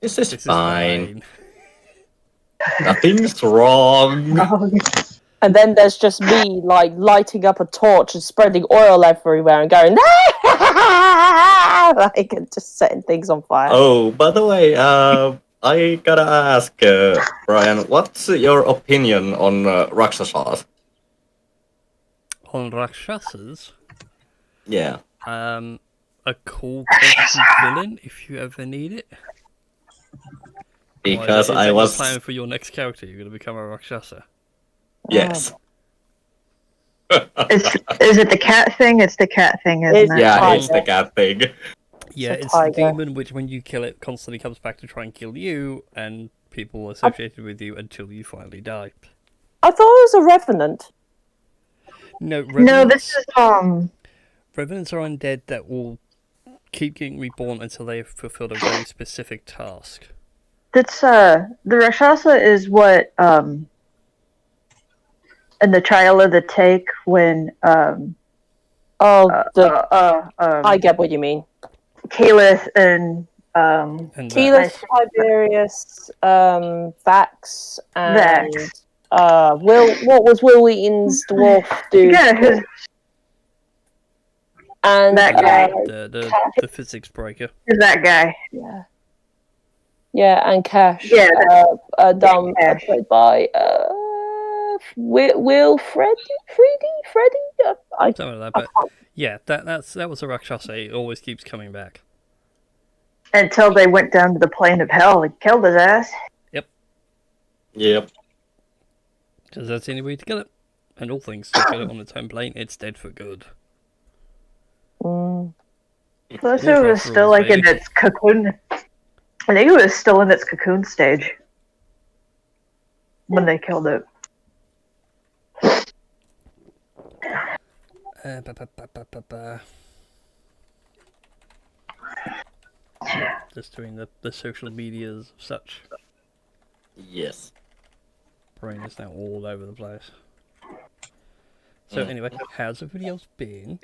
This is This fine. is fine. Nothing's wrong. And then there's just me, like, lighting up a torch and spreading oil everywhere and going, like, and just setting things on fire. Oh, by the way, I gotta ask, Brian, what's your opinion on Rakshasas? On Rakshasas, Yeah. a cool quantity villain if you ever need it. Because Is I that was... your plan for your next character? You're going to become a Rakshasa? Yes. Is it the cat thing? It's the cat thing, isn't it? Yeah, Tiger. it's the cat thing. Yeah, It's a it's the tiger. demon which, when you kill it, constantly comes back to try and kill you and people associated with you until you finally die. I thought it was a revenant. No, No, this is Revenants are undead that will keep getting reborn until they have fulfilled a very specific task. That's the Rakshasa is what in the Trial of the Take when I get what you mean. Caliph and And Keyleth, Tiberius, Vax, and what was Will Wheaton's dwarf dude? yeah, his, And that guy. the physics breaker. that guy. Yeah, and Cash. Yeah, Cash. Played by Will Freddy. Something like that. But yeah, that was a Rakshasa. It always keeps coming back. Until they went down to the plane of hell and killed his ass. Yep. Because that's the only way to kill it. And all things to kill it on its home plane, it's dead for good. Plus, it was still like in its cocoon. I think it was still in its cocoon stage when they killed it. Just doing the social medias of such. Yes. Brain is now all over the place. So anyway, how's everybody else been?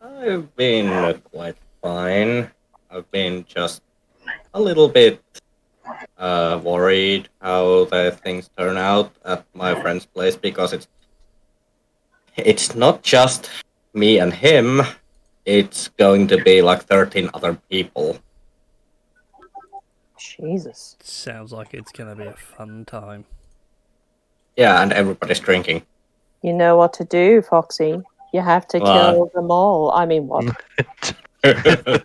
I've been quite fine. I've been just a little bit worried how the things turn out at my friend's place because it's not just me and him. It's going to be like 13 other people. Jesus. Sounds like it's gonna be a fun time. Yeah, and everybody's drinking. You know what to do, Foxy. You have to kill them all. I mean, what? Yeah, you gotta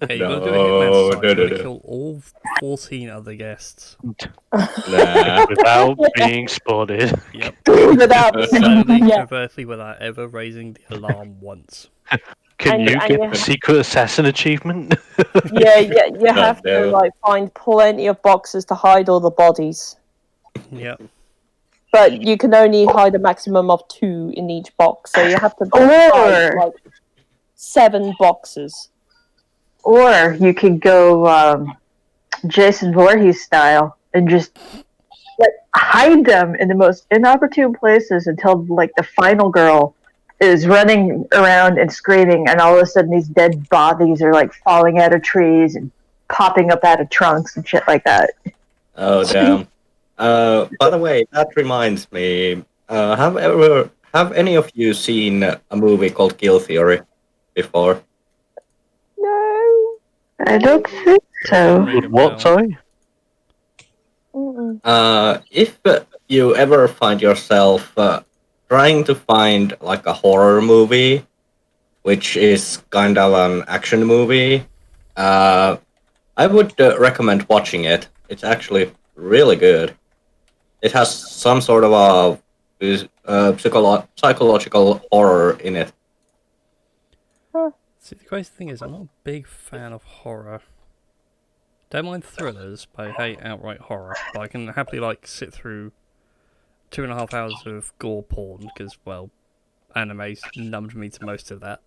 do a hitman side. You gotta no. kill all 14 other guests. Nah. Without being spotted. Yep. Without Slowly, yeah. covertly, without ever raising the alarm once. Can And- you and get you- the secret assassin achievement? Yeah, you have to no. like find plenty of boxes to hide all the bodies. Yep. But you can only hide a maximum of 2 in each box, so you have to Or- hide like 7 boxes. Or you could go Jason Voorhees style and just like hide them in the most inopportune places until like the final girl is running around and screaming, and all of a sudden these dead bodies are like falling out of trees and popping up out of trunks and shit like that. Oh damn. By the way, that reminds me. Have any of you seen a movie called Kill Theory before? No. I don't think so. Ring a What, bell. sorry? If you ever find yourself trying to find like a horror movie, which is kind of an action movie, I would recommend watching it. It's actually really good. It has some sort of a psychological horror in it. See, the crazy thing is, I'm not a big fan of horror. Don't mind thrillers, but I hate outright horror. But I can happily like sit through 2.5 hours of gore porn because, well, anime's numbed me to most of that.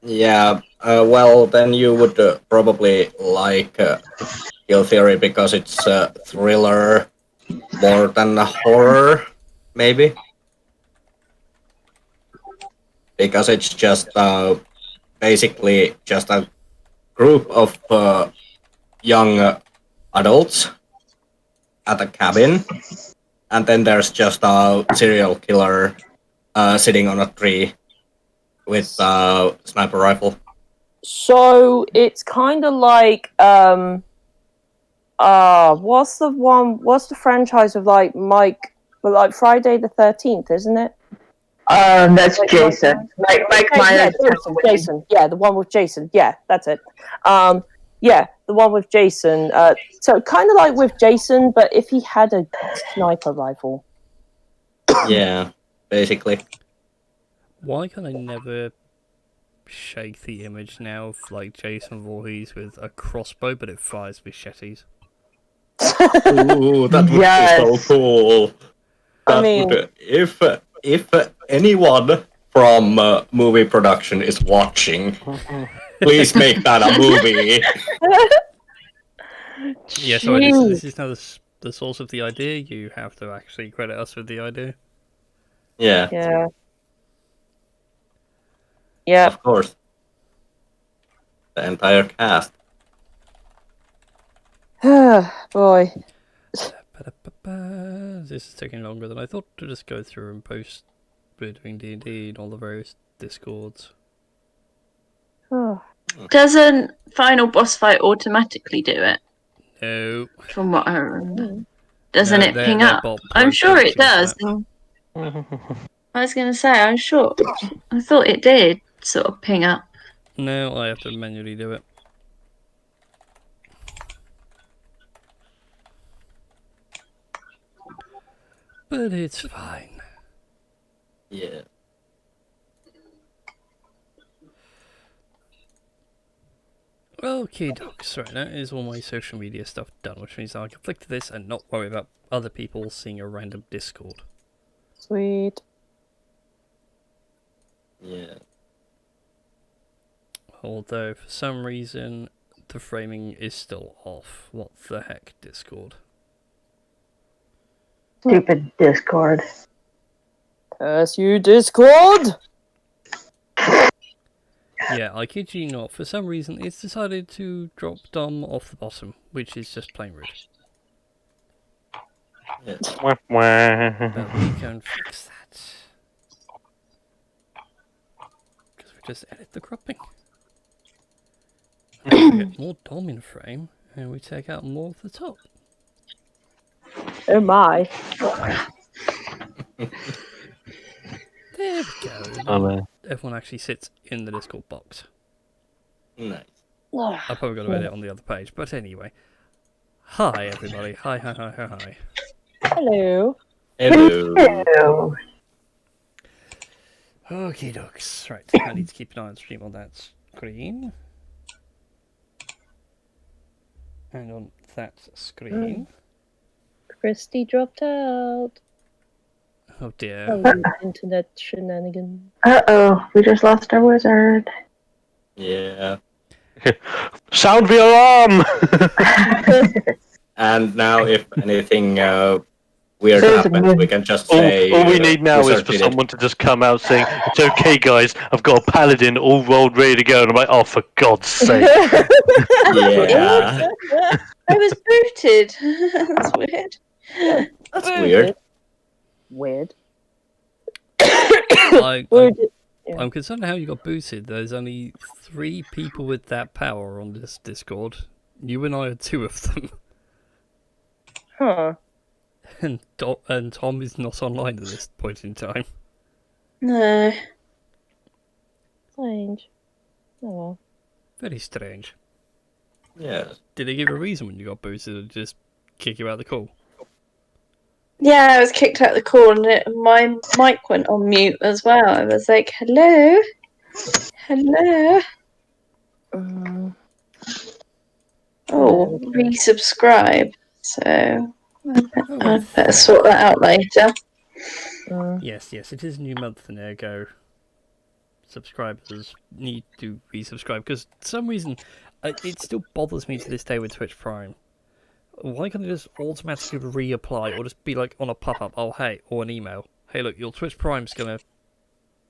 Yeah, well, then you would probably like Kill Theory because it's a thriller more than a horror, maybe. Because it's just basically just a group of young adults at a cabin, and then there's just a serial killer sitting on a tree with a sniper rifle. So it's kind of like what's the franchise of like Mike, but like Friday the 13th, isn't it? That's Like Jason. Mike Yeah, Myers. Jason. Yeah, the one with Jason. Yeah, that's it. Yeah, the one with Jason. So kind of like with Jason, but if he had a sniper rifle. Yeah, basically. Why can I never shake the image now of like Jason Voorhees with a crossbow, but it fires machetes? Ooh, that would Yes. be so cool. I That mean- would, if anyone from movie production is watching, please make that a movie. Yeah, sorry, Jeez. this is now the source of the idea. You have to actually credit us with the idea. Yeah, Yeah. Yeah. of course. The entire cast. Boy. Ba-da-ba-ba. This is taking longer than I thought to just go through and post between D&D and all the various discords. Doesn't final boss fight automatically do it? No. From what I remember, doesn't No, it their- ping their up? bot I'm sure it protects does. that. I was going to say, I'm sure. I thought it did sort of ping up. No, I have to manually do it. But it's fine. Yeah. Okay, docs. Right, that is all my social media stuff done, which means I can flick to this and not worry about other people seeing a random Discord. Sweet. Yeah. Although, for some reason, the framing is still off. What the heck, Discord? Stupid Discord. Curse you, Discord! Yeah, I kid you not, for some reason it's decided to drop Dom off the bottom, which is just plain rude. Wah, wah. But we can fix that. Because we just edit the cropping. And we get more Dom in frame, and we take out more of the top. Oh my. There we go. Oh, Now man. everyone actually sits in the Discord box. Nice. I probably got to edit on the other page, but anyway. Hi everybody. Hi, hi, hi, hi, hi. Hello. Hello. Hello. Okay, ducks. Right, I need to keep an eye on stream on that screen. And on that screen. Christy dropped out. Oh dear. Oh, internet shenanigan. Uh-oh, we just lost our wizard. Yeah. Sound the alarm! And now, if anything weird There's a happens, move. we can just all say. we need now is Wizard for did it. someone to just come out saying, "It's okay, guys. I've got a paladin all rolled, ready to go." And I'm like, "Oh, for God's sake!" Yeah. I was booted. That's weird. That's weird. Weird. I'm Yeah. concerned how you got booted. There's only 3 people with that power on this Discord. You and I are 2 of them. Huh. And Tom is not online at this point in time. No. Strange. Oh well. Very strange. Yes. Did they give a reason when you got booted or just kick you out of the call? Yeah, I was kicked out of the call and my mic went on mute as well. I was like, hello? Hello? Oh, resubscribe. So I'd better sort that out later. Yes, it is a new month and ergo subscribers need to resubscribe because for some reason it still bothers me to this day with Twitch Prime. Why can't it just automatically reapply or just be like on a pop-up, oh hey, or an email, hey look, your Twitch Prime's gonna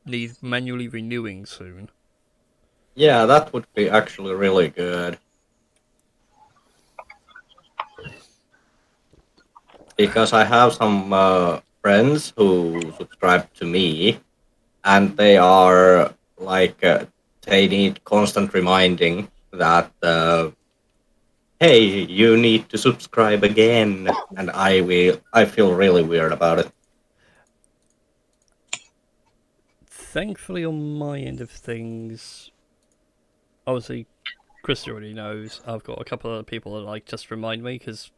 need manually renewing soon. Yeah, that would be actually really good. because I have some friends who subscribe to me, and they are like they need constant reminding that hey, you need to subscribe again, and I feel really weird about it. Thankfully, on my end of things, obviously, Chris already knows. I've got a couple of other people that like just remind me because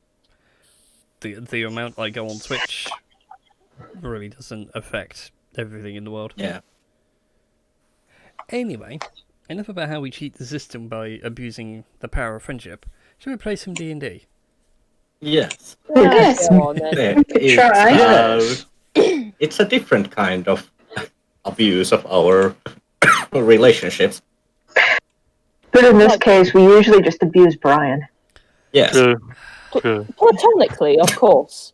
the amount I go on Twitch really doesn't affect everything in the world. Yeah. Anyway, enough about how we cheat the system by abusing the power of friendship. Should we play some D&D? Yes. Yes. Go on, then. We could try. It's a different kind of abuse of our relationships. But in this case, we usually just abuse Brian. Yes. True. Platonically, of course.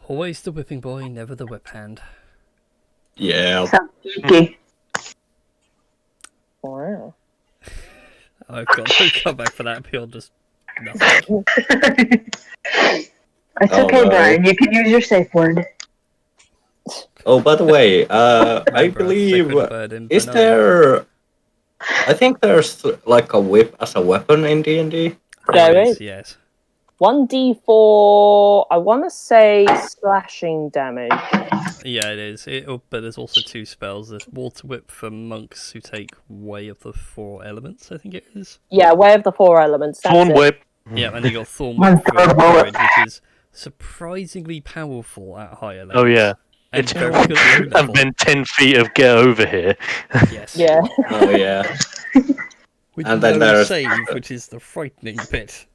Always the whipping boy, never the whip hand. Yeah. Sounds geeky. Wow. I've got no comeback for that appeal, just nothing. It's Oh, okay, no. Brian. You can use your safe word. Oh, by the way, I Remember, believe sacred bird in is banana. there? I think there's like a whip as a weapon in D&D. There There is, is. yes. 1d4, I want to say slashing damage. Yeah, it is. But there's also two spells. There's Water Whip for monks who take Way of the Four Elements, I think it is. Yeah, Way of the Four Elements. That's Thorn it. whip. Yeah, and you got Thorn My Whip for God, Druid, which is surprisingly powerful at higher levels. Oh yeah. And It's very good at low and level. then 10 feet of get over here. Yes. Yeah. Oh yeah. With And then no there's- save, which is the frightening bit.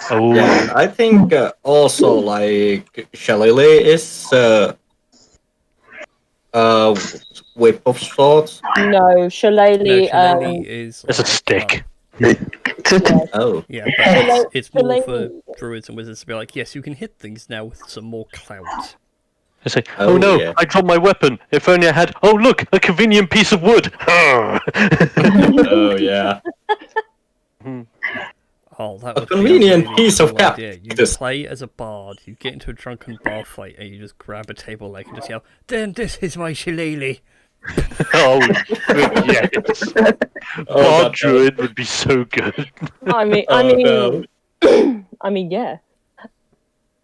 Oh Yeah, and I think also like Shillelagh is whip of sorts. No, No, Shillelagh. Shillelagh is it's a like, stick. Oh. yeah, but it's more for Shillelagh- druids and wizards to be like, yes, you can hit things now with some more clout. It's like, Oh, oh no, yeah. I dropped my weapon. If only I had. Oh look, a convenient piece of wood. Oh yeah. Oh, that A would be convenient really piece of cool idea. You cactus. play as a bard, you get into a drunken bar fight, and you just grab a table leg and just yell, "Then this is my shillelagh." Oh yes. Oh, Bard that- druid would be so good. I mean, Oh, no. I mean, yeah.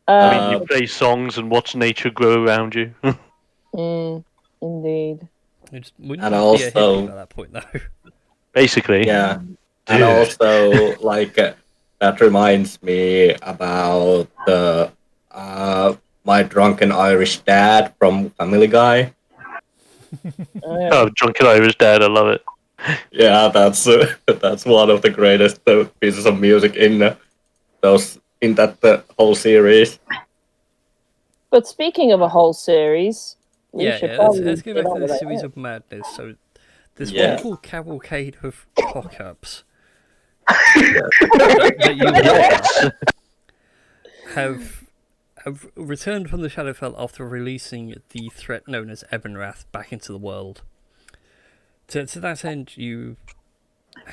I mean, you Uh, play songs and watch nature grow around you. Indeed. You just wouldn't And you be a also- hippie by that point, though? Basically. Yeah. And Dude. also, like, that reminds me about my drunken Irish dad from Family Guy. Oh, drunken Irish dad, I love it. Yeah, that's one of the greatest pieces of music in that whole series. But speaking of a whole series, we Yeah, should yeah. probably Let's go get back on to the with series it. of madness. So, this Yeah. wonderful cavalcade of cock-ups that you Yes. have returned from the Shadowfell after releasing the threat known as Ebonrath back into the world. To that end, you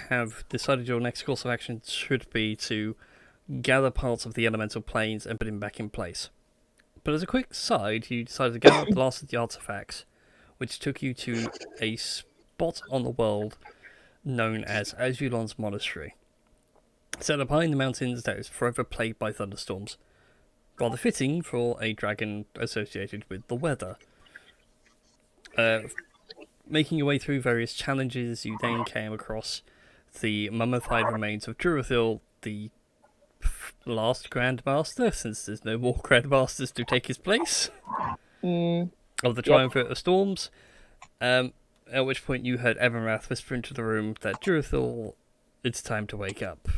have decided your next course of action should be to gather parts of the elemental planes and put them back in place. But as a quick side, you decided to gather up the last of the artifacts, which took you to a spot on the world known as Azulon's Monastery. Set up high in the mountains that is forever plagued by thunderstorms. Rather fitting for a dragon associated with the weather. Making your way through various challenges, you then came across the mummified remains of Durothil, the last Grandmaster, since there's no more Grandmasters to take his place, of the Triumvirate of Storms. At which point you heard Everrath whisper into the room that Durothil, it's time to wake up.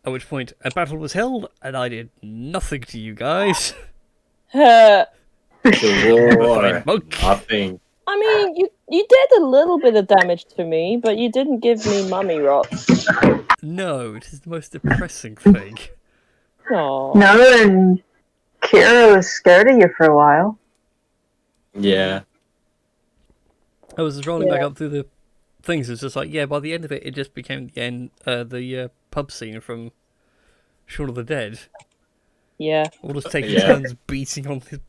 At which point a battle was held, and I did nothing to you guys. Uh, Sure. Monk. Nothing. I mean, you did a little bit of damage to me, but you didn't give me mummy rot. No, it is the most depressing thing. Aww. No, and Kira was scared of you for a while. Yeah. I was just rolling back Yeah. up through the things. It's just like, yeah, by the end of it, it just became the pub scene from Shaun of the Dead. Yeah. All just taking Yeah. turns beating on the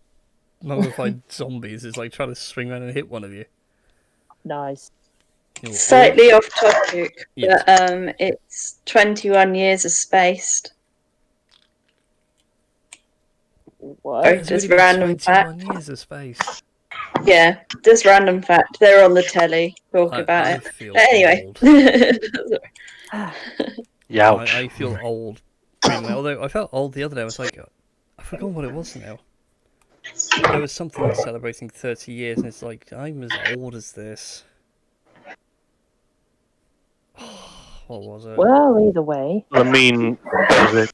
mummified zombies. It's like trying to swing around and hit one of you. Nice. You're all- Slightly off topic, Yes. but it's 21 years of Spaced. What? Oh, It's just really been random 21 fact. years of space. Yeah, just random fact. They're on the telly talking about I it. feel But anyway. old. Youch. I feel old reading that. Although I felt old the other day. I was like, I forgot what it was now. There was something celebrating 30 years, and it's like, I'm as old as this. What was it? Well, either way. I mean, what was it?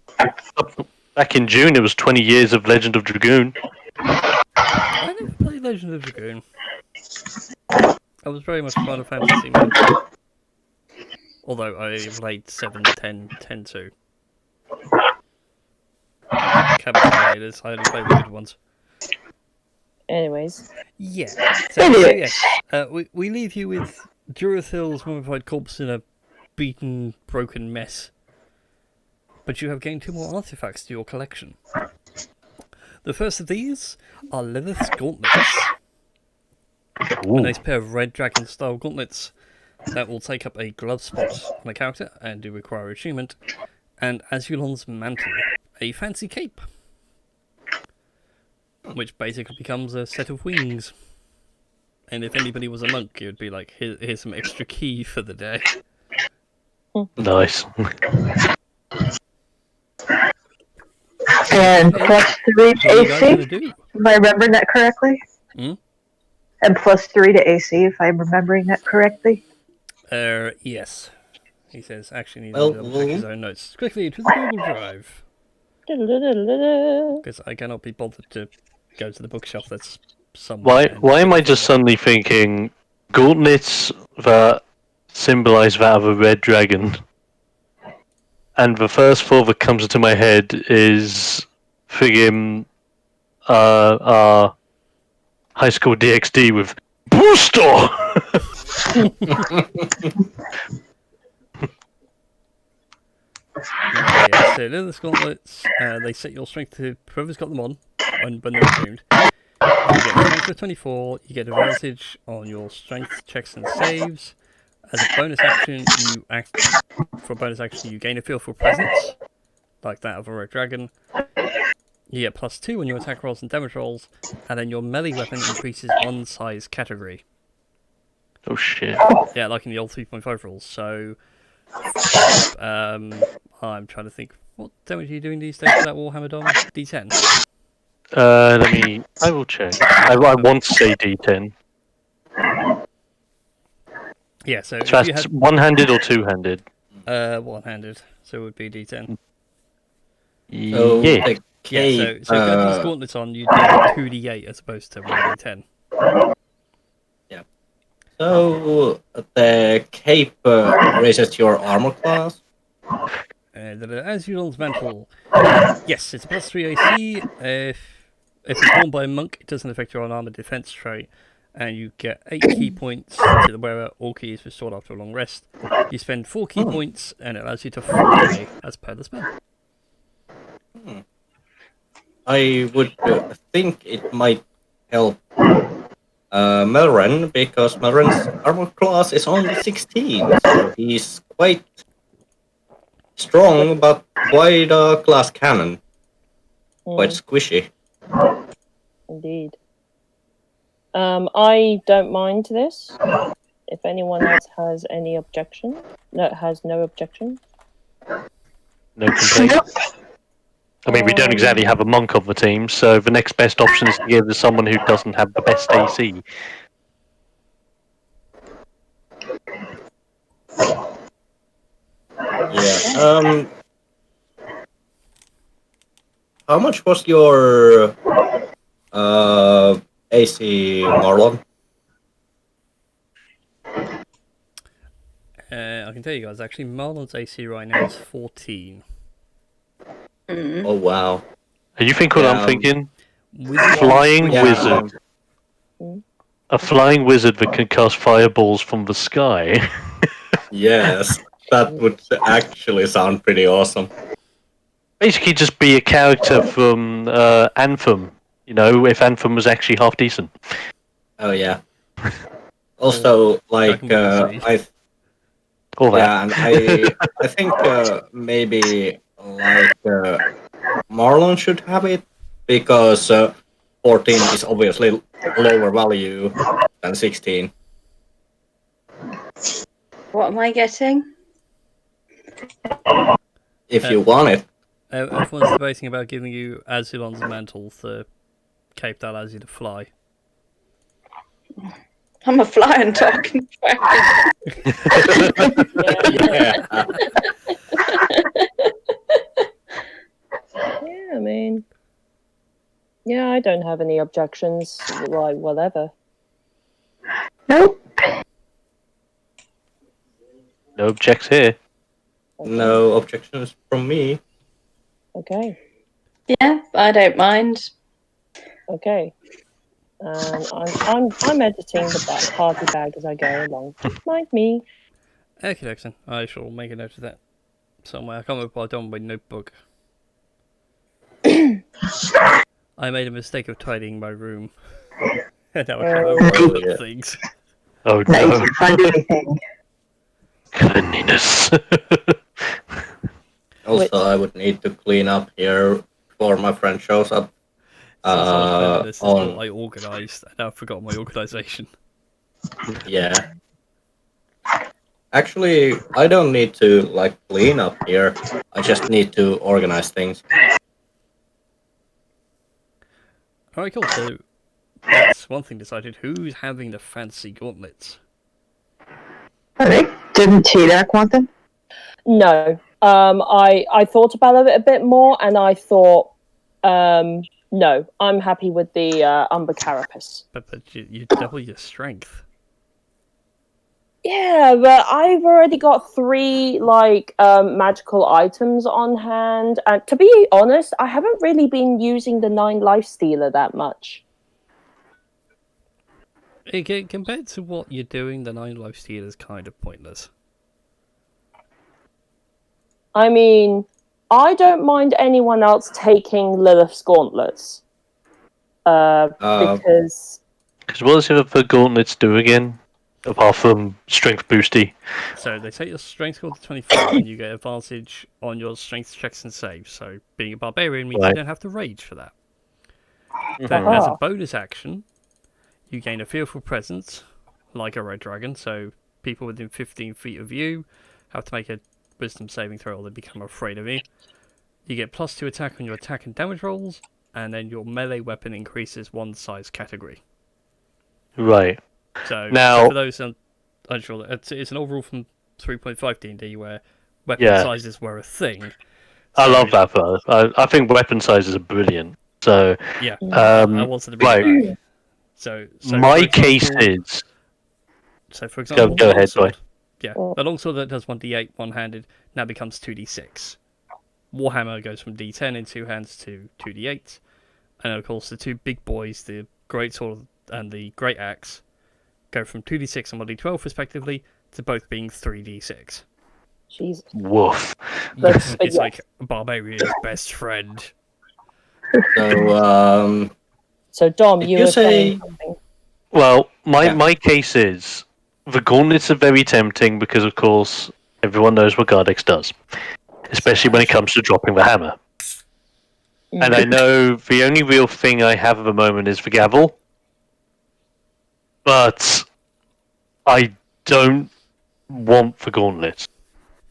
Back in June, it was 20 years of Legend of Dragoon. I never played Legend of Dragoon. I was very much a Final Fantasy man. Although I played 7, 10, 10 2. Cabinet haters, I only played the good ones. Anyways. Yeah. So yes, we leave you with Durathil's mummified corpse in a beaten, broken mess. But you have gained 2 more artifacts to your collection. The first of these are Lilith's gauntlets. A nice pair of red dragon style gauntlets that will take up a glove spot on a character and do require attunement. And Azulon's mantle, a fancy cape, which basically becomes a set of wings. And if anybody was a monk, it would be like, here's some extra key for the day. Nice. And plus 3 What are you guys going to AC. do? Am I remembering that correctly? Hmm? And plus 3 to AC, if I'm remembering that correctly. Yes. He says, actually needs Well, to double check his own notes. Quickly to the Google Drive. Da-da-da-da-da. Because I cannot be bothered to go to the bookshelf that's somewhere. Why am I just suddenly thinking gauntlets that symbolize that of a red dragon? And the first thought that comes into my head is friggin' high school DxD with Booster! Yeah, so Lilith's gauntlets, they set your strength to whoever's got them on when they're tuned. You get strength of 24, you get advantage on your strength checks and saves. As a bonus action, you gain a feel for presence, like that of a red dragon. You get +2 on your attack rolls and damage rolls, and then your melee weapon increases 1 size category. Oh shit. Yeah, like in the old 3.5 rules. So, I'm trying to think, what damage are you doing these days with that Warhammer Dom? D10? I will check. I want to say D10. Yeah, so So if you that's had one-handed or two-handed? one-handed, so it would be D10. So Yeah. the cape, So if you had these gauntlets on, you'd do 2d8 as opposed to 1d10. so the cape raises your armor class. Azulon's mantle. Yes, it's a +3 AC. If it's worn by a monk, it doesn't affect your unarmored defense trait. And you get 8 key points to the wearer. All keys restored after a long rest. You spend 4 key points, and it allows you to fly as per the spell. I would think it might help Melren, because Melren's armor class is only 16, so he's quite strong, but quite a glass cannon. Quite squishy. Indeed. I don't mind this. If anyone else has any objection, no objection. No complaints. I mean, we don't exactly have a monk on the team, so the next best option is to give it to someone who doesn't have the best AC. Yeah. How much was your AC, Marlon? I can tell you guys, actually, Marlon's AC right now is 14. Oh wow. You think what Yeah, I'm thinking? Wizard- Flying Yeah. wizard. Mm. A flying wizard that can cast fireballs from the sky. Yes, that would actually sound pretty awesome. Basically, just be a character from Anthem. You know, if Anthem was actually half decent. Oh yeah. Also, like Dragon Ball Z. All that. yeah, and I think maybe like Marlon should have it because 14 is obviously lower value than 16. What am I getting? If you want it. Everyone's debating about giving you Azulon's mantle, the cape that allows you to fly. I'm a flying talking dragon. Yeah. Yeah, I mean, yeah, I don't have any objections. Like, whatever. Nope. No objects here. Okay. No objections from me. Okay. Yeah, I don't mind. Okay. I'm editing the party bag as I go along. Don't mind me. Okay, Dixon. I shall make a note of that somewhere. I can't remember what I've done with my notebook. I made a mistake of tidying my room. And now I can't remember Oh, all yeah. the things. Oh Now you no. can't find anything. Cleanliness. Also, I would need to clean up here before my friend shows up. This is On what I organised, and now I've forgotten my organisation. yeah. Actually, I don't need to like clean up here. I just need to organize things. Alright, cool. So, that's one thing decided. Who's having the fancy gauntlets? I think didn't T-Dac want them? No. I thought about it a bit more, and I thought, no, I'm happy with the Umber Carapace. But you double your strength. Yeah, but I've already got 3 like magical items on hand, and to be honest, I haven't really been using the 9 life stealer that much. Again, compared to what you're doing, the 9 life steal is kind of pointless. I mean, I don't mind anyone else taking Lilith's gauntlets, because Because what does the gauntlets do again? Apart from strength boosty. So they take your strength score to 24, and you get advantage on your strength checks and saves. So being a barbarian means you Right. don't have to rage for that. Then, as a bonus action, you gain a fearful presence, like a red dragon. So people within 15 feet of you have to make a wisdom saving throw, or they become afraid of you. You get +2 attack on your attack and damage rolls, and then your melee weapon increases 1 size category. Right. So, Now- for those unsure, it's an old rule from 3.5 D&D where weapon Yeah. sizes were a thing. I So, love that part. I think weapon sizes are brilliant. So, Yeah, I um, wanted to bring it back. So my for case example- is. So, for example, go the ahead, longsword. Dwight. Yeah, the longsword that does 1d8 one-handed now becomes 2d6. Warhammer goes from d10 in 2 hands to 2d8. And of course, the 2 big boys, the great sword and the great axe, go from 2d6 and 1d12 respectively to both being 3d6. Jesus. Woof. But It's yeah. like a barbarian's best friend. So So Dom, Did you you were saying say- something. Well, Yeah. my case is the gauntlets are very tempting because, of course, everyone knows what Gardex does, especially when it comes to dropping the hammer. And I know the only real thing I have at the moment is the gavel, but I don't want the gauntlets.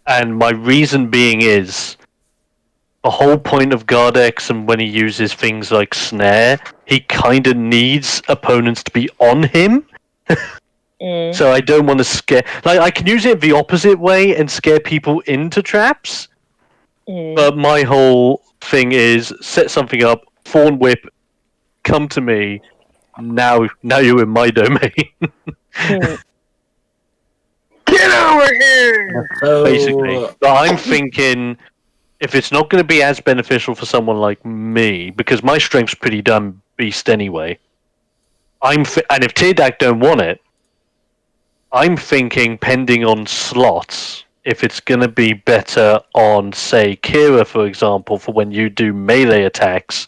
And my reason being is the whole point of Gardex, and when he uses things like snare, he kind of needs opponents to be on him. So I don't want to scare. Like, I can use it the opposite way and scare people into traps. But my whole thing is set something up, Thorn Whip, come to me. Now you're in my domain. Get over here! so Basically. But I'm thinking if it's not going to be as beneficial for someone like me, because my strength's pretty damn beast anyway. And if Tirdak don't want it, I'm thinking, pending on slots, if it's going to be better on, say, Kira, for example, for when you do melee attacks,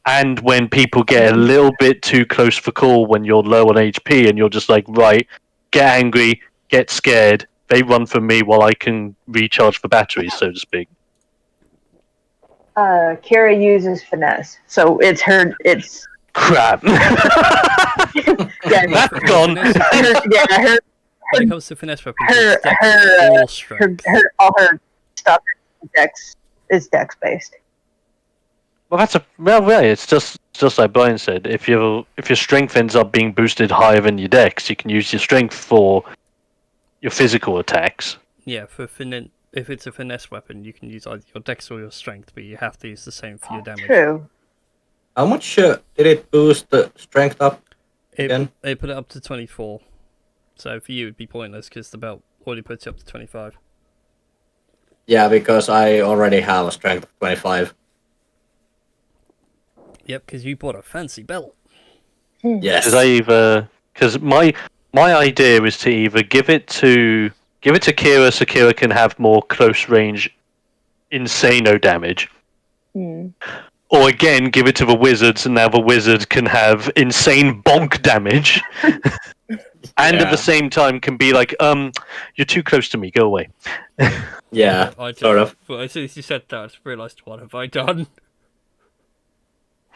and when people get a little bit too close for call when you're low on HP and you're just like, right, get angry, get scared, they run from me while I can recharge the batteries, so to speak. Kira uses finesse, so it's her. It's Crap. yeah, That's gone. her When it comes to finesse weapons, her it's dex her, or her, strength. all her stuff is dex based. Well, it's just like Brian said. If your strength ends up being boosted higher than your dex, you can use your strength for your physical attacks. Yeah, if it's a finesse weapon, you can use either your dex or your strength, but you have to use the same for your damage. True. How much did it boost the strength up again? They put it up to 24. So for you, it'd be pointless because the belt already puts you up to 25. Yeah, because I already have a strength of 25. Yep, because you bought a fancy belt. Yes. Because my idea is to either give it to Kira so Kira can have more close range insano damage, or again give it to the wizards and now the wizard can have insane bonk damage, and at the same time can be like, you're too close to me, go away. Yeah, sort of. Well, as soon as you said that, I realised, what have I done?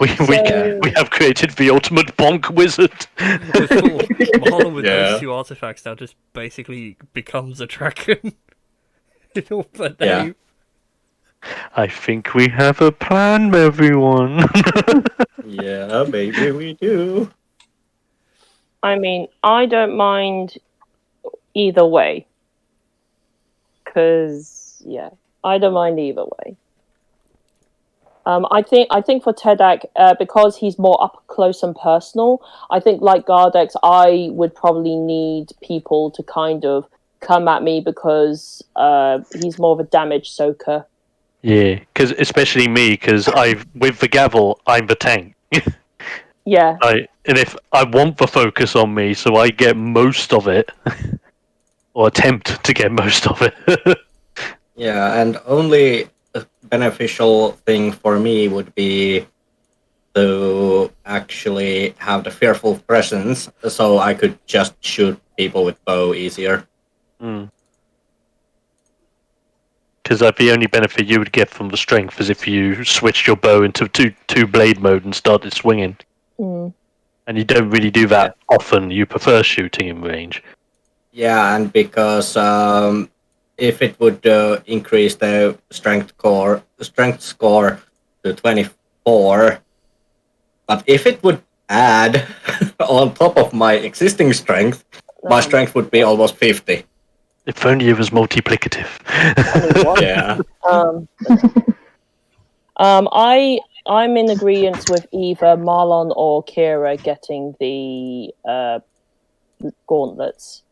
We have created the ultimate bonk wizard. Mahalo with Yeah. those two artifacts now just basically becomes a dragon. But Yeah. I think we have a plan, everyone. Yeah, maybe we do. I mean, I don't mind either way. Because, yeah, I don't mind either way. I think for Tedak, because he's more up close and personal, I think like Gardex, I would probably need people to kind of come at me because he's more of a damage soaker. Yeah, because especially me, because with the gavel, I'm the tank. Yeah. And if I want the focus on me, so I get most of it, or attempt to get most of it. Yeah, and only a beneficial thing for me would be to actually have the fearful presence, so I could just shoot people with bow easier. Because the only benefit you would get from the strength is if you switched your bow into two blade mode and started swinging. And you don't really do that often. You prefer shooting in range. Yeah, and because if it would increase the strength score to 24, but if it would add on top of my existing strength, my strength would be almost 50. If only it was multiplicative. Yeah. I'm in agreement with either Marlon or Kira getting the gauntlets.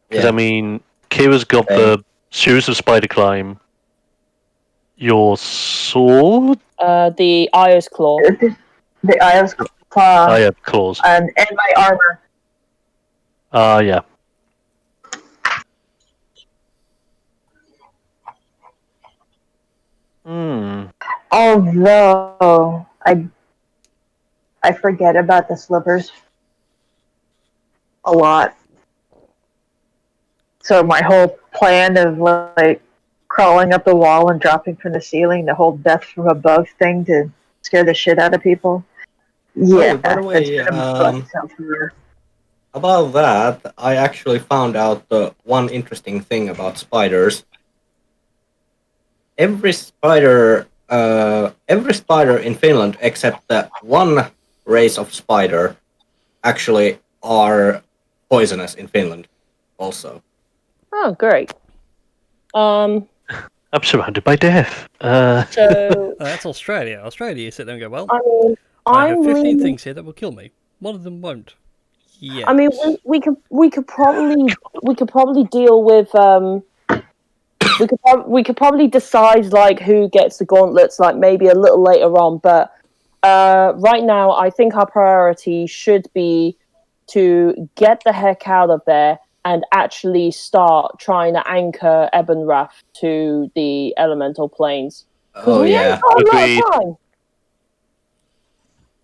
Because I mean, Kira's got the shoes of spider climb. Your sword? The Io's Claw. The Io's Claw. I have claws. And my armor. Yeah. Although I forget about the slippers a lot. So my whole plan of like crawling up the wall and dropping from the ceiling, the whole death from above thing to scare the shit out of people. Yeah, by the way, it's gonna bust out here. About that, I actually found out one interesting thing about spiders. Every spider in Finland, except that one race of spider, actually are poisonous in Finland. Also. Oh, great. I'm surrounded by death. So That's Australia. Australia, you sit there and go, well, I mean, I have 15 really... things here that will kill me. One of them won't. Yeah. I mean, we could probably deal with we could probably decide like who gets the gauntlets like maybe a little later on, but right now I think our priority should be to get the heck out of there, and actually start trying to anchor Ebenrath to the elemental planes. Because Oh we yeah, ain't got a lot Agreed. of time.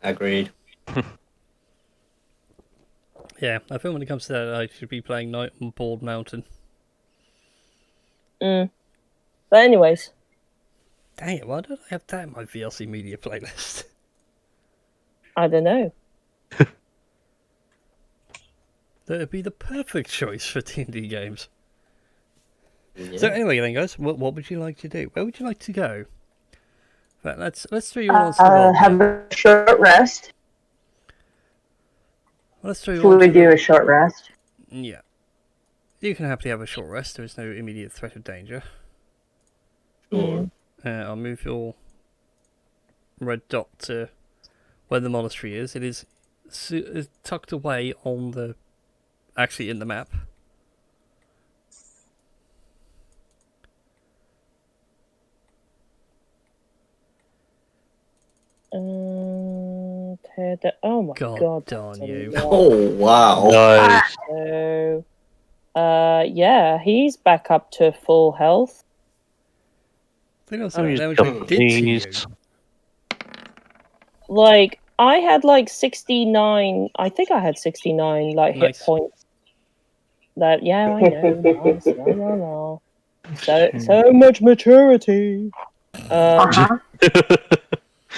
agreed. Yeah, I think when it comes to that, I should be playing Night on Bald Mountain. But anyways, Dang it, why don't I have that in my VLC media playlist? I don't know. That would be the perfect choice for D&D games. Yeah. So anyway then guys, what would you like to do? Where would you like to go? But let's throw you all onto the roll. Have a short rest. Let's throw you If all we onto would the... do a short rest. Yeah. You can happily have a short rest, there is no immediate threat of danger. Sure. I'll move your red dot to where the monastery is. It is tucked away on the... actually in the map. Oh my God god. darn that's a you. lot. Oh wow. Nice. So, yeah, he's back up to full health. Think of Oh, the you damage got I did to you. these. Like, I had like 69. I think I had 69 like hit Nice. points. That yeah, I know. Nice. La, la, la. So much maturity.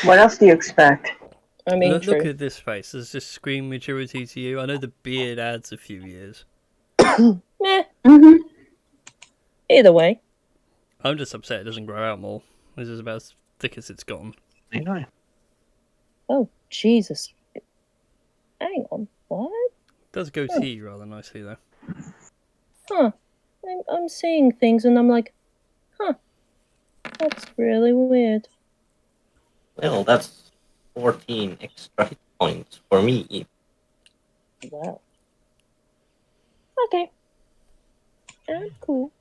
What else do you expect? I mean, Look true. at this face. Does this scream maturity to you? I know the beard adds a few years. Meh. Mm-hmm. Either way. I'm just upset it doesn't grow out more. This is about as thick as it's gotten. Oh Jesus. Hang on. What? It does go to you rather nicely though. Huh. I'm seeing things and I'm like, huh. That's really weird. Well, that's 14 extra hit points for me. Wow. Okay. Cool.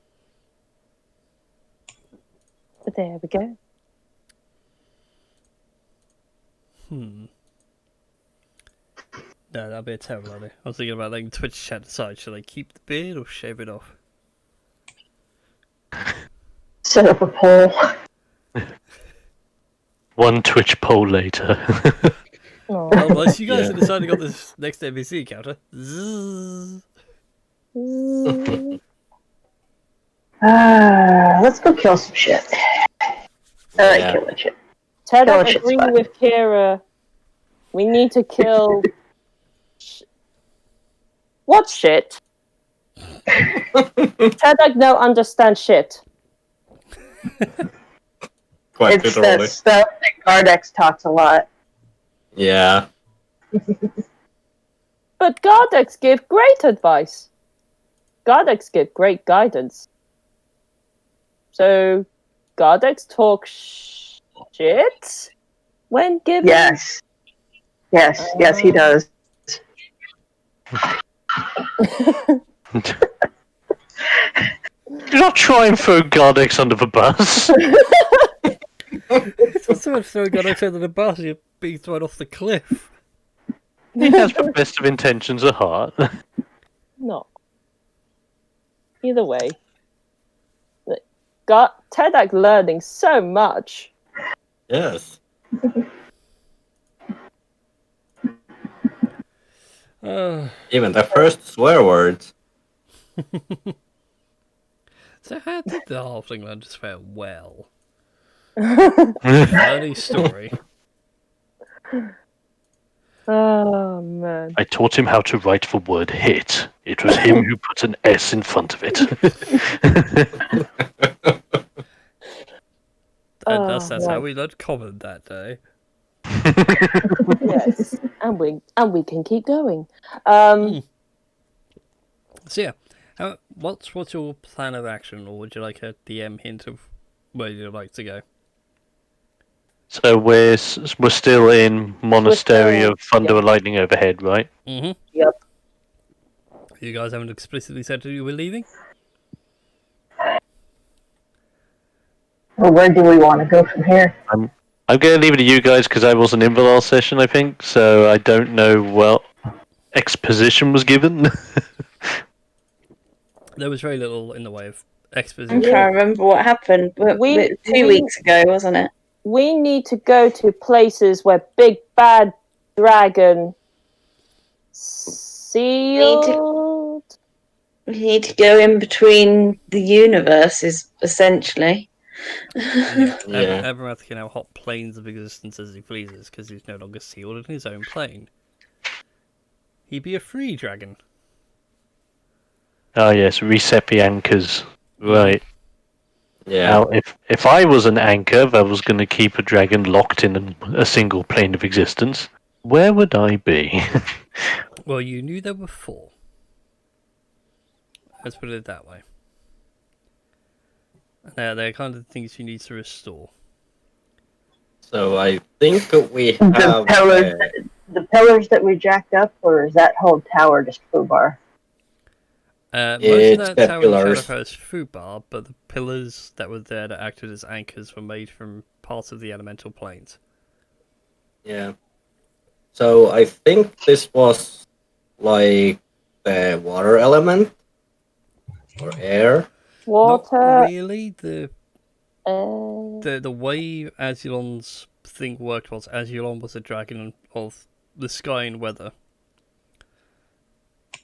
But there we go. No, that'd be a terrible idea. I was thinking about letting Twitch chat decide, should I keep the beard or shave it off? Set up a poll. One Twitch poll later. Oh. Well, unless you guys Yeah. are deciding on this next NPC encounter. Zzz. Let's go kill some shit. Alright, Yeah. killing shit. Ted, Kill I shit's agree fun. with Kira. We need to kill. What shit? Ted, I don't understand shit. Quite It's that literally. stuff that Gardex talks a lot. Yeah. But Gardex give great advice. Gardex give great guidance. So, Gardex talk shit when given. Yes. Yes, he does. Do not try and throw Gardex under the bus. It's not so much throwing Godok under the bus, you're being thrown off the cliff. He has the best of intentions at heart. No. Either way. Tedak learning so much. Yes. Even the first swear words. So how did the halfling learn to swear well? Funny story. Oh man. I taught him how to write the word hit. It was him who put an S in front of it. And that's how right. we learned common that day. Yes. And we can keep going. So yeah, what's your plan of action, or would you like a DM hint of where you'd like to go? So we're still in Monastery still- of Thunder and Lightning overhead, right? Mm-hmm. Yep. You guys haven't explicitly said you were leaving? Well, where do we want to go from here? I'm going to leave it to you guys because I wasn't in the last session, I think, so I don't know what exposition was given. There was very little in the way of I'm exposition. trying to remember what happened. We- 2 weeks ago, wasn't it? We need to go to places where big bad dragon sealed. We need to go in between the universes, essentially. Yeah. Yeah. Evermouth can now hop planes of existence as he pleases because he's no longer sealed in his own plane. He'd be a free dragon. Oh yes, reset the anchors. Right. Yeah. Now, if I was an anchor that was going to keep a dragon locked in a single plane of existence, where would I be? Well, you knew there were 4. Let's put it that way. They're kind of the things you need to restore. So I think we The have. pillars, the pillars that we jacked up, or is that whole tower just foobar? Most It's of that the tower in pillars. Shadowfell is food bar, but the pillars that were there that acted as anchors were made from parts of the elemental planes. Yeah. So I think this was like the water element or air. Water. Not really. The uh, way Azulon's thing worked was Azulon was a dragon of the sky and weather.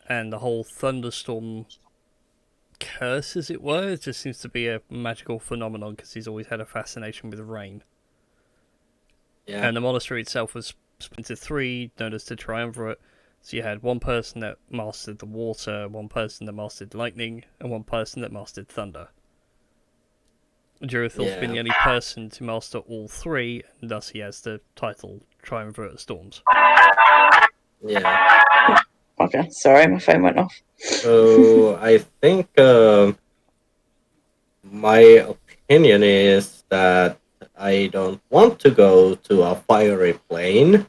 And the whole thunderstorm curse, as it were, it just seems to be a magical phenomenon because he's always had a fascination with rain. Yeah. And the monastery itself was split into 3, known as the Triumvirate. So you had one person that mastered the water, one person that mastered lightning, and one person that mastered thunder. Jurithil's been the only person to master all 3, and thus he has the title Triumvirate of Storms. Yeah. Okay, sorry, my phone went off. So I think my opinion is that I don't want to go to a fiery plane,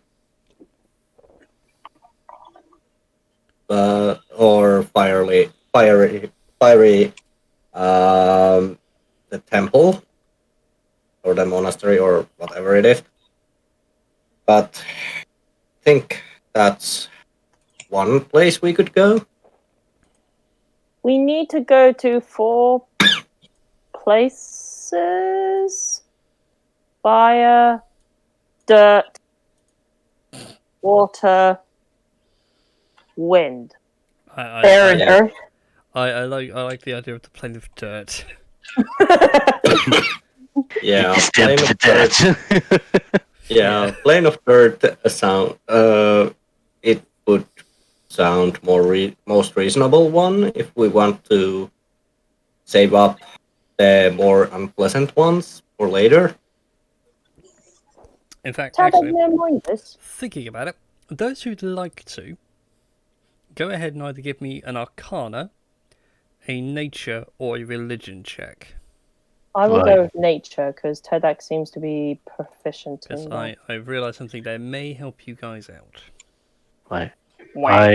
or fiery, the temple or the monastery or whatever it is. But I think that's one place we could go. we need to go to 4 places: fire, dirt, water, wind. Air and earth. I like the idea of the plane of dirt. Yeah, It's plane to of dirt. death. Yeah, plane of dirt sound. It would sound most reasonable one if we want to save up the more unpleasant ones for later. In fact, Tell them actually, no mind this. thinking about it, those who'd like to, go ahead and either give me an Arcana, a Nature, or a Religion check. I will Right. go with nature because Tedak seems to be proficient Because in that. I've realised something that may help you guys out. Right. Wow.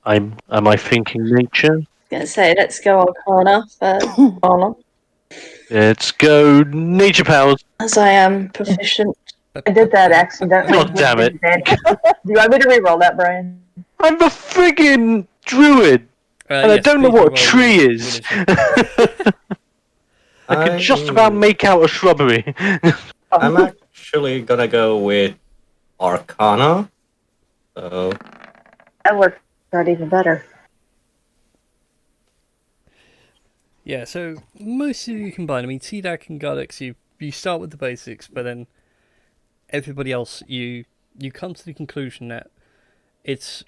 Am I thinking nature? Gonna say, let's go Arcana first. Arcana, Let's go nature powers. as I am proficient. I did that accidentally. God damn it. Do you want me to re-roll that, Brian? I'm a friggin' druid, and I Yes, don't know please what a roll tree your is. religion. I could just about make out a shrubbery. I'm actually gonna go with Arcana. So That worked out even better. Yeah, so most of you combine. I mean, Tdak and Gardex, you start with the basics, but then everybody else, you come to the conclusion that it's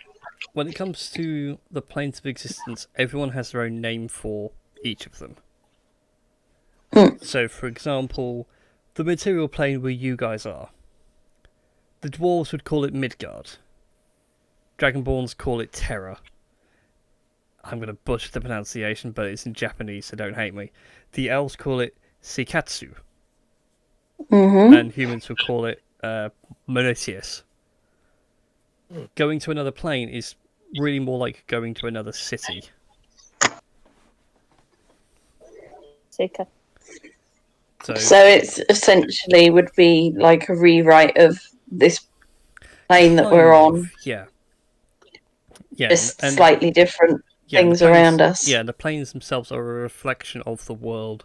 when it comes to the planes of existence, everyone has their own name for each of them. So, for example, the material plane where you guys are, the dwarves would call it Midgard. Dragonborns call it Terra. I'm going to butcher the pronunciation, but it's in Japanese, so don't hate me. The elves call it Seikatsu, and humans will call it Monotheus. Going to another plane is really more like going to another city. Sika. So it's essentially would be like a rewrite of this plane that we're Kind on, of, yeah. Yeah, just slightly different. things the planes, around us. Yeah, the planes themselves are a reflection of the world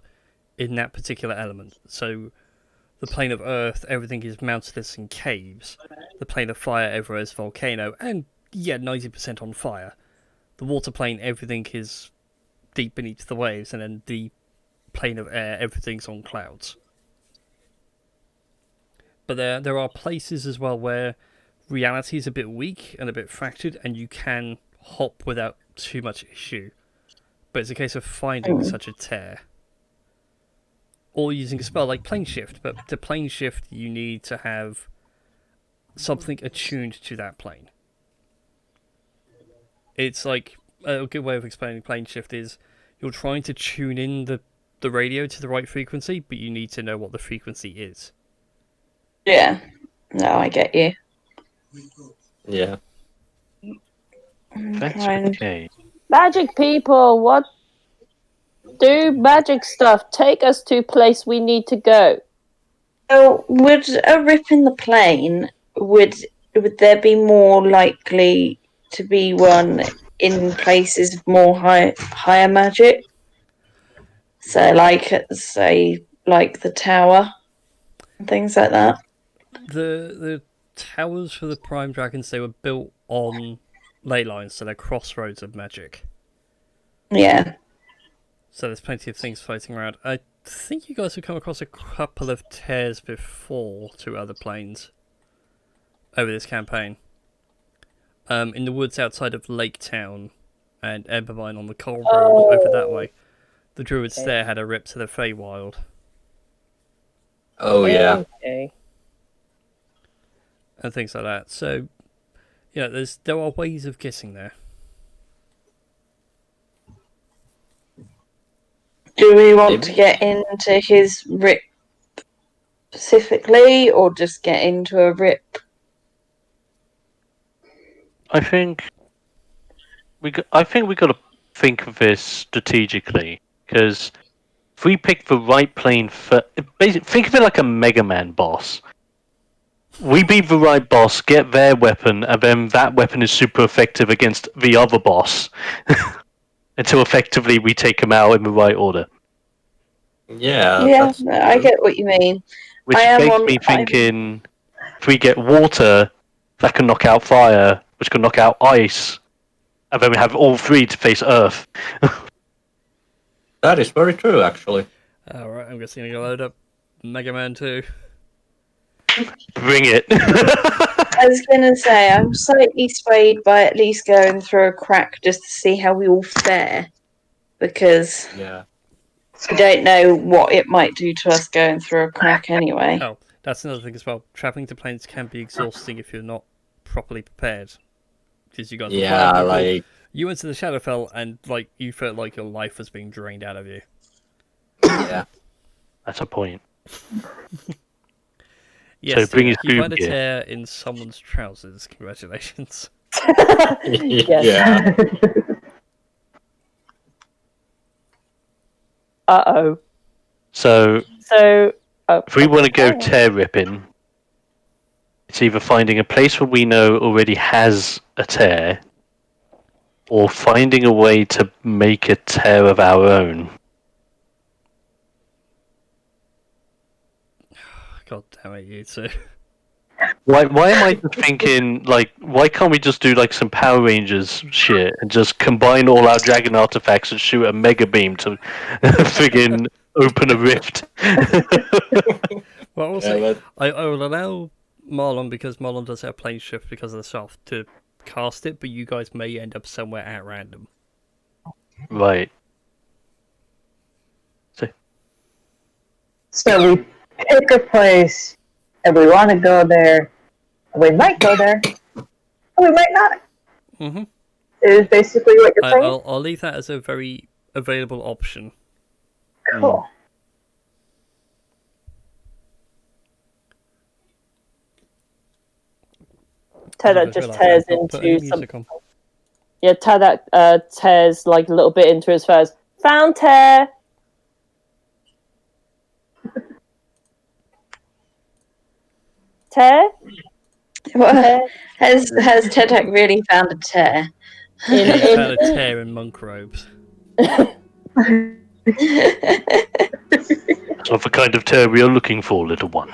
in that particular element. So the plane of Earth, everything is mountainous and caves. The plane of fire, everywhere is volcano, and 90% on fire. The water plane, everything is deep beneath the waves, and then the plane of air, everything's on clouds. But there are places as well where reality is a bit weak and a bit fractured, and you can hop without too much issue. But it's a case of finding such a tear. Or using a spell like plane shift, but to plane shift you need to have something attuned to that plane. It's like, a good way of explaining plane shift is you're trying to tune in the radio to the right frequency, but you need to know what the frequency is. Yeah. No, I get you. Yeah. That's Fine. okay. Magic people, what? Do magic stuff. Take us to place we need to go. So, would a rip in the plane, would there be more likely to be one in places of more higher magic? So, like the tower and things like that. The towers for the Prime Dragons, they were built on ley lines, so they're crossroads of magic. Yeah. So there's plenty of things floating around. I think you guys have come across a couple of tears before to other planes over this campaign. In the woods outside of Lake Town and Embermine on the Coal Road over that way, the druids there had a rip to the Feywild. Oh yeah. Okay. And things like that. So, there are ways of getting there. Do we want to get into his rip specifically, or just get into a rip? I think we got to think of this strategically, because if we pick the right plane for, basically, think of it like a Mega Man boss. We beat the right boss, get their weapon, and then that weapon is super effective against the other boss, until effectively we take him out in the right order. Yeah. Yeah, I get what you mean. Which makes me thinking, if we get water, that can knock out fire, which can knock out ice, and then we have all three to face Earth. That is very true, actually. Alright, I'm just going to load up Mega Man 2. Bring it. I was going to say, I'm slightly swayed by at least going through a crack just to see how we all fare. Because we don't know what it might do to us going through a crack anyway. Oh, that's another thing as well. Travelling to planes can be exhausting if you're not properly prepared. Because you got you went to the Shadowfell and you felt like your life was being drained out of you. Yeah. That's a point. Yes, so bring you his find a tear in someone's trousers. Congratulations. Yeah. Uh-oh. So if we want to go tear ripping, it's either finding a place where we know already has a tear, or finding a way to make a tear of our own. God damn it, you two. Why am I just thinking, why can't we just do some Power Rangers shit and just combine all our dragon artifacts and shoot a mega beam to friggin' open a rift? Well, also, I will allow Marlon, because Marlon does have plane shift because of the self, to cast it, but you guys may end up somewhere at random. Right. So we pick a place and we want to go there. We might go there, or we might not. Mm-hmm. Is basically what you're saying. I'll leave that as a very available option. Cool. Ted that just tears into some. Yeah, Ted that tears a little bit into his furs. Found tear. Tear. Well, has Tedak really found a tear? He found a tear in monk robes. It's not the kind of tear we are looking for, little one.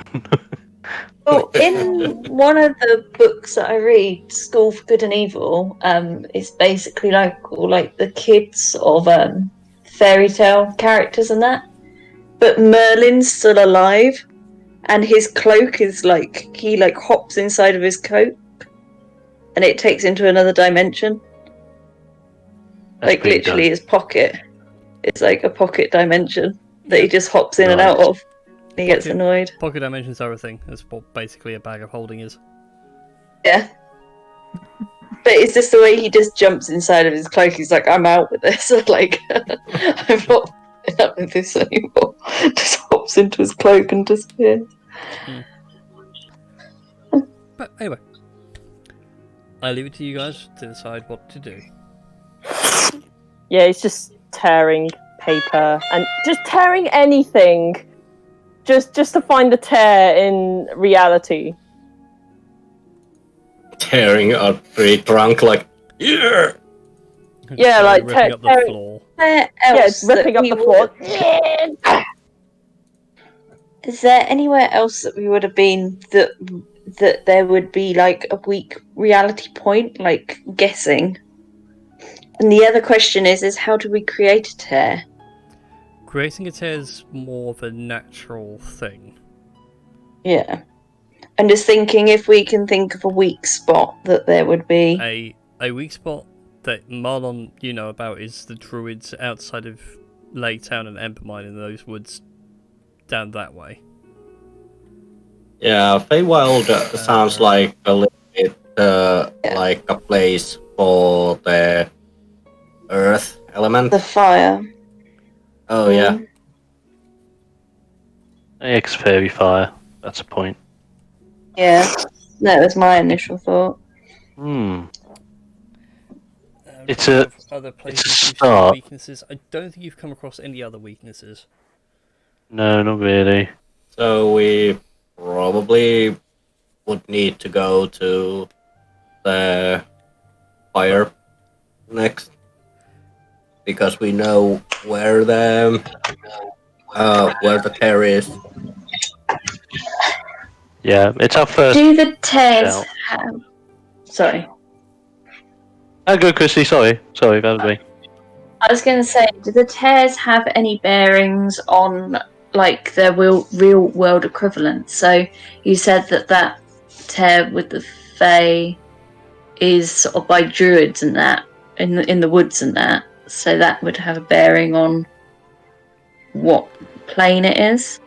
Well, in one of the books that I read, School for Good and Evil, it's basically like all like the kids of fairy tale characters and that. But Merlin's still alive, and his cloak is like he like hops inside of his coat, and it takes into another dimension. That's Like pretty literally dope. his pocket. It's like a pocket dimension that he just hops in and Nice. out of. And he gets Pocket- annoyed. Pocket dimensions are a thing. That's what basically a bag of holding is. Yeah. But it's just the way he just jumps inside of his cloak. He's like, I'm out with this. Like, I'm not putting up with this anymore. Just hops into his cloak and disappears. But anyway, I leave it to you guys to decide what to do. Yeah, it's just tearing paper and just tearing anything, just to find the tear in reality. Tearing a tree trunk like, yeah. Yeah, like ripping up the tearing- floor. Where Yes, else ripping that up we the floor. Is there anywhere else that we would have been that there would be like a weak reality point, like guessing? And the other question is how do we create a tear? Creating a tear is more of a natural thing. Yeah. I'm just thinking if we can think of a weak spot that there would be. A weak spot that Marlon, you know about, is the druids outside of Laytown and Embermine in those woods down that way. Yeah, Feywild sounds like a little bit like a place for the earth element. The fire. Oh yeah, Ex fairy fire. That's a point. Yeah. That was my initial thought. It's a- other places it's a you've seen start. weaknesses. I don't think you've come across any other weaknesses. No, not really. so we probably would need to go to the fire next because we know where the tear is. Yeah, it's our first. Do the tears shout. have... Sorry. Oh, go, Christy. Sorry, that was me. I was going to say, do the tears have any bearings on like their real world equivalent? So you said that tear with the Fae is sort of by druids and that in the woods and that, so that would have a bearing on what plane it is.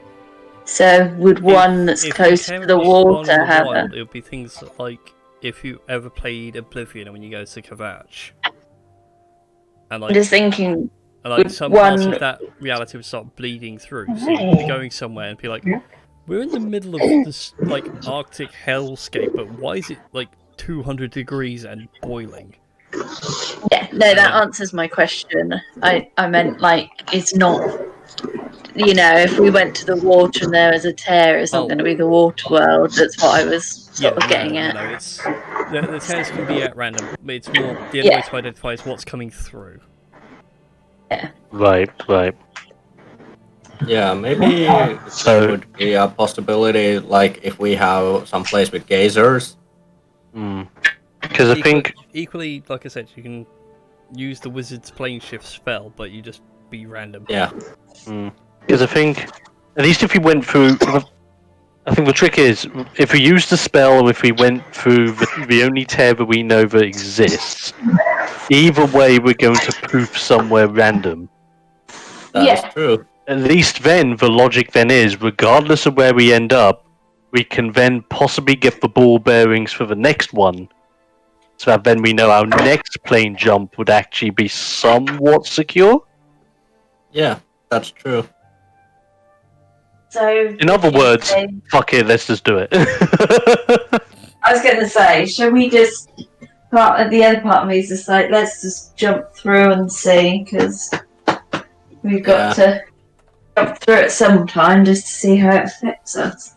So would one that's If close tear to the was one in water the have wild, a... it would be things like if you ever played Oblivion and when you go to Kavach. And I'm just thinking, and like with some parts one- of that reality would start bleeding through. So you'd be going somewhere and be like, we're in the middle of this like Arctic hellscape, but why is it like 200 degrees and boiling? yeah, no, that answers my question. I meant like it's not, you know, if we went to the water and there was a tear, it's not going to be the water world. That's what I was sort of getting at. No, it's the tears can be at random. But it's more the only way to identify is what's coming through. Yeah. Right. Yeah, maybe So- there would be a possibility, like if we have some place with geysers. Because I think Equally, like I said, you can use the wizard's plane shift spell, but you just be random. Yeah, Because I think, at least if we went through, I think the trick is, if we use the spell and if we went through the only tear that we know that exists, either way we're going to poof somewhere random. that is true. At least then, the logic then is, regardless of where we end up, we can then possibly get the ball bearings for the next one, so that then we know our next plane jump would actually be somewhat secure. Yeah, that's true. So, In other words, fuck it, let's just do it. I was going to say, shall we just the other part of me is just like, let's just jump through and see, because we've got to jump through it sometime just to see how it affects us.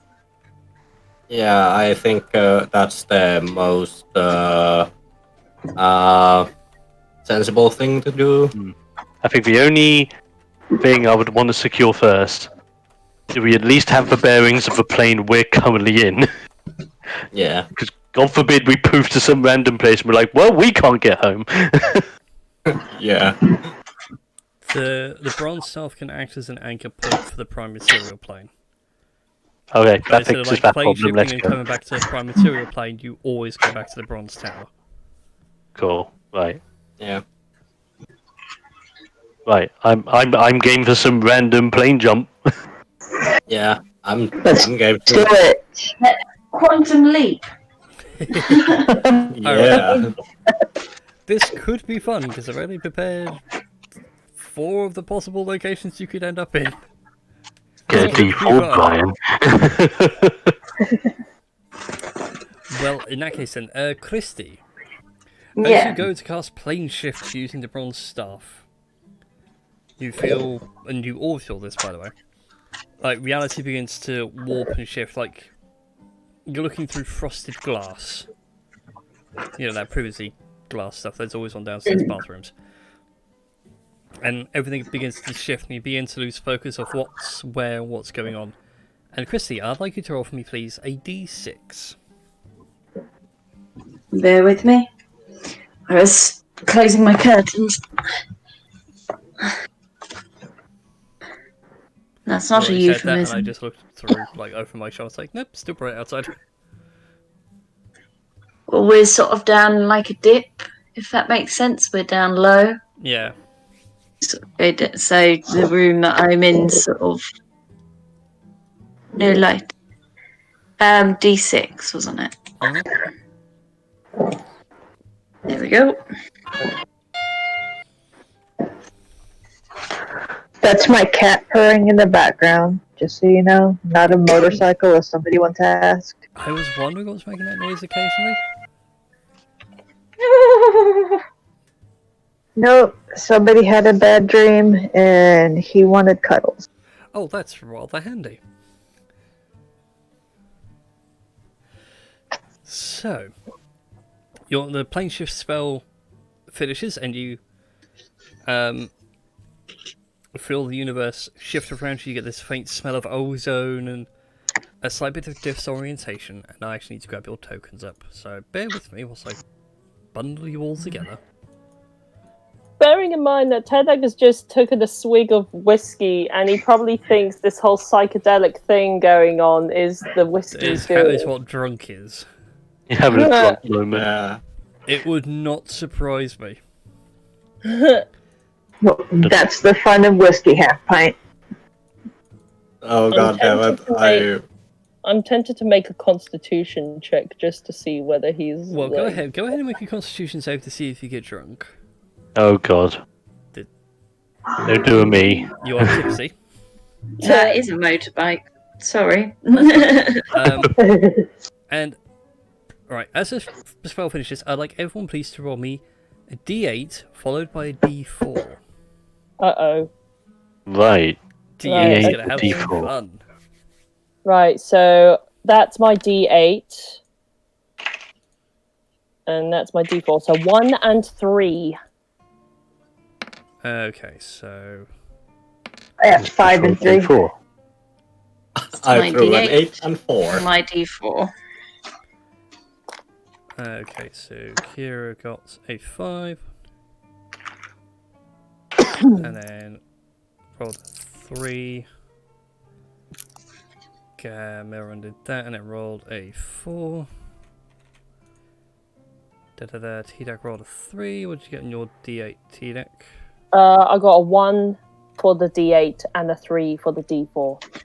Yeah, I think that's the most sensible thing to do. I think the only thing I would want to secure first, do we at least have the bearings of the plane we're currently in? Yeah. Because God forbid we prove to some random place and we're like, well, we can't get home. Yeah. The bronze staff can act as an anchor point for the prime material plane. Okay, But that instead of fixes like that plane problem. shifting Let's and go. coming back to the prime material plane, you always go back to the bronze tower. Cool. Right. Yeah. Right. I'm game for some random plane jump. Yeah. I'm Let's game do to. it. Quantum leap. Yeah. This could be fun because I've only prepared 4 of the possible locations you could end up in. Get Could the be full fun. Brian. Well, in that case then, Christy, as you Yeah. go to cast plane shift using the bronze staff, you feel, and you all feel this by the way, like reality begins to warp and shift, like you're looking through frosted glass. You know, that privacy glass stuff that's always on downstairs bathrooms. And everything begins to shift and you begin to lose focus of what's where, what's going on. And Christy, I'd like you to roll for me please a d6. Bear with me. I was closing my curtains. That's not a You said that and I euphemism. just looked through, like over my shoulder, like, nope, still bright outside. Well, we're sort of down like a dip, if that makes sense. We're down low. Yeah. So the room that I'm in sort of no light. D6 wasn't it? There we go. That's my cat purring in the background, just so you know. Not a motorcycle, as somebody once asked. I was wondering what was making that noise occasionally. Nope, somebody had a bad dream and he wanted cuddles. Oh, that's rather handy. So, the plane shift spell finishes and you feel the universe shift around you. You get this faint smell of ozone and a slight bit of disorientation, and I actually need to grab your tokens up. So bear with me whilst I bundle you all together. Bearing in mind that Tedek has just taken a swig of whiskey, and he probably thinks this whole psychedelic thing going on is the whiskey Is doing. what drunk is. You're having a drunk moment. Yeah. It would not surprise me. Well, that's the fun of whiskey half pint. Oh god damn it! I'm tempted to make a constitution check just to see whether he's. Well, like... go ahead and make a constitution save to see if you get drunk. Oh god. Don't do a me. You are tipsy. That is a motorbike. Sorry. And right, as the spell finishes, I'd like everyone please to roll me a d8 followed by a d4. Uh-oh. Right. D8 is Right, gonna have D4. some fun. Right, so that's my D8. And that's my D4. So 1 and 3. Okay, so I have 5 and 3. 4. I threw an 98. 8 and 4. My D4. okay, so Kira got a 5. And then rolled a 3. Cameron did that and it rolled a 4. T-Deck rolled a 3. What did you get in your D8, T-Deck? I got a 1 for the D8 and a 3 for the D4.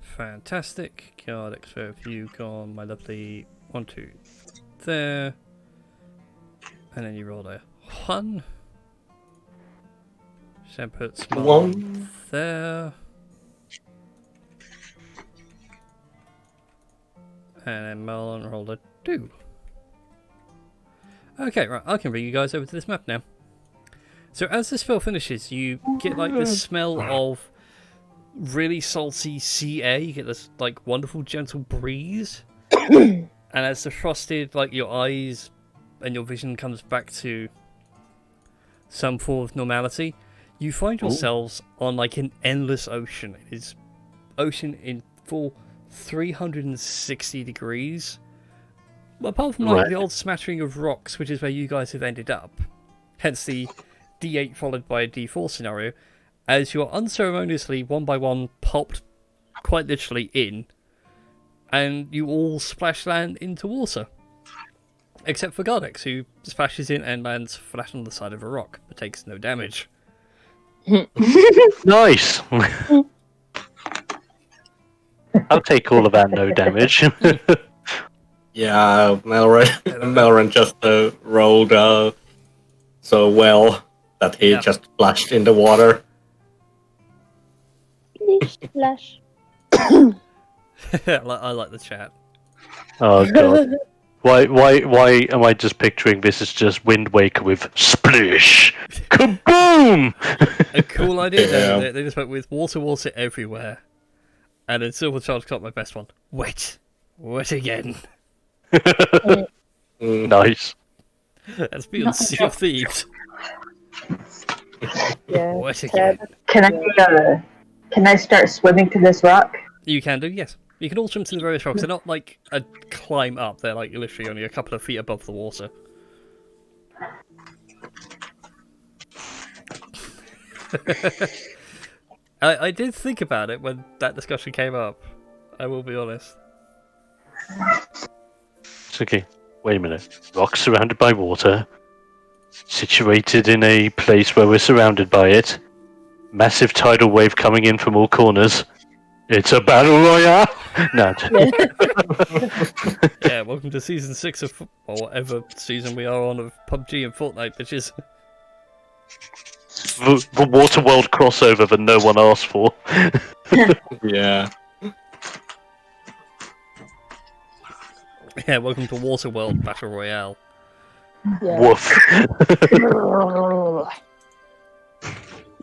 Fantastic. God, so if you gone, my lovely 1, 2 there. And then you rolled a 1. So puts my 1 there. And then Marlon rolled a 2. Okay, right, I can bring you guys over to this map now. So as the spell finishes, you get like the smell of really salty sea air. You get this like wonderful gentle breeze. And as the frosted, like your eyes and your vision comes back to some form of normality, you find yourselves on like an endless ocean. It is ocean in full 360 degrees. Well, apart from like the old smattering of rocks, which is where you guys have ended up. Hence the D8 followed by a D4 scenario, as you're unceremoniously, one by one, popped quite literally in, and you all splash land into water. Except for Gardex, who splashes in and lands flat on the side of a rock, but takes no damage. Nice. I'll take all of that no damage. Yeah, Melrin just rolled so well that he just splashed in the water. Splash. I like the chat. Oh god. Why am I just picturing this as just Wind Waker with splish? Kaboom! A cool idea. Yeah. They just went with water everywhere. And then Silverchild got my best one. Wet again. Nice. That's beyond Sea of Thieves. Yeah. Wet again. Can I start swimming to this rock? You can do, yes. You can all swim to the various rocks. They're not like a climb up. They're like literally only a couple of feet above the water. I did think about it when that discussion came up. I will be honest. It's okay. Wait a minute. Rock surrounded by water. Situated in a place where we're surrounded by it. Massive tidal wave coming in from all corners. It's a battle royale! No. Yeah, welcome to season 6 of, or whatever season we are on of PUBG and Fortnite, bitches. The Waterworld crossover that no one asked for. Yeah. Yeah, welcome to Waterworld Battle Royale. Yeah. Woof.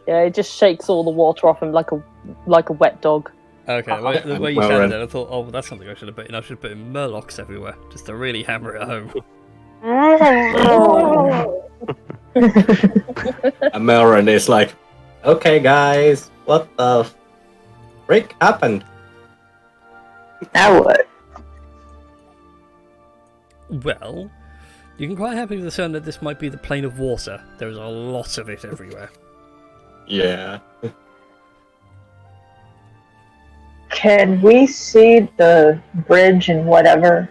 Yeah, it just shakes all the water off him like a wet dog. Okay, the way you said it, I thought, oh, well, that's something I should have put in. I should have put in Murlocs everywhere, just to really hammer it home. And Melrin is like, okay guys, what the frick happened? Now what? Well, you can quite happily discern that this might be the plane of water. There is a lot of it everywhere. Yeah. Can we see the bridge and whatever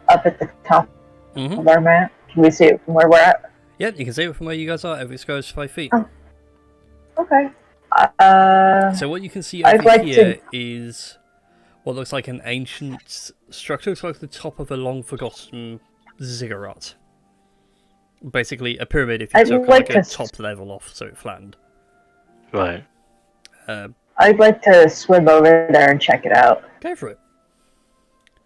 up at the top Mm-hmm. of our map? Can we see it from where we're at? Yeah, you can see it from where you guys are. Every square is 5 feet. Oh. Okay. So what you can see I'd over like here is what looks like an ancient structure. Looks like the top of a long-forgotten ziggurat. Basically, a pyramid if you I'd took like like a to top level off, so it flattened. Right. I'd like to swim over there and check it out. Go for it.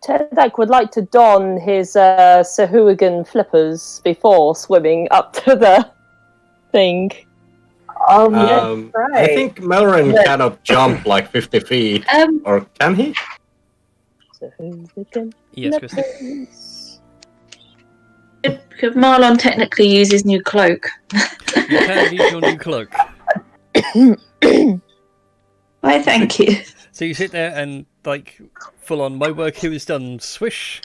Tedek would like to don his Sahuagin flippers before swimming up to the thing. Right. I think Melrin But- cannot jump like 50 feet. Or can he? Sahuagin Yes, Kristen. flippers. Could Marlon technically use his new cloak? You can use your new cloak. Why, thank you. So you sit there and, like, full on, my work here is done, swish.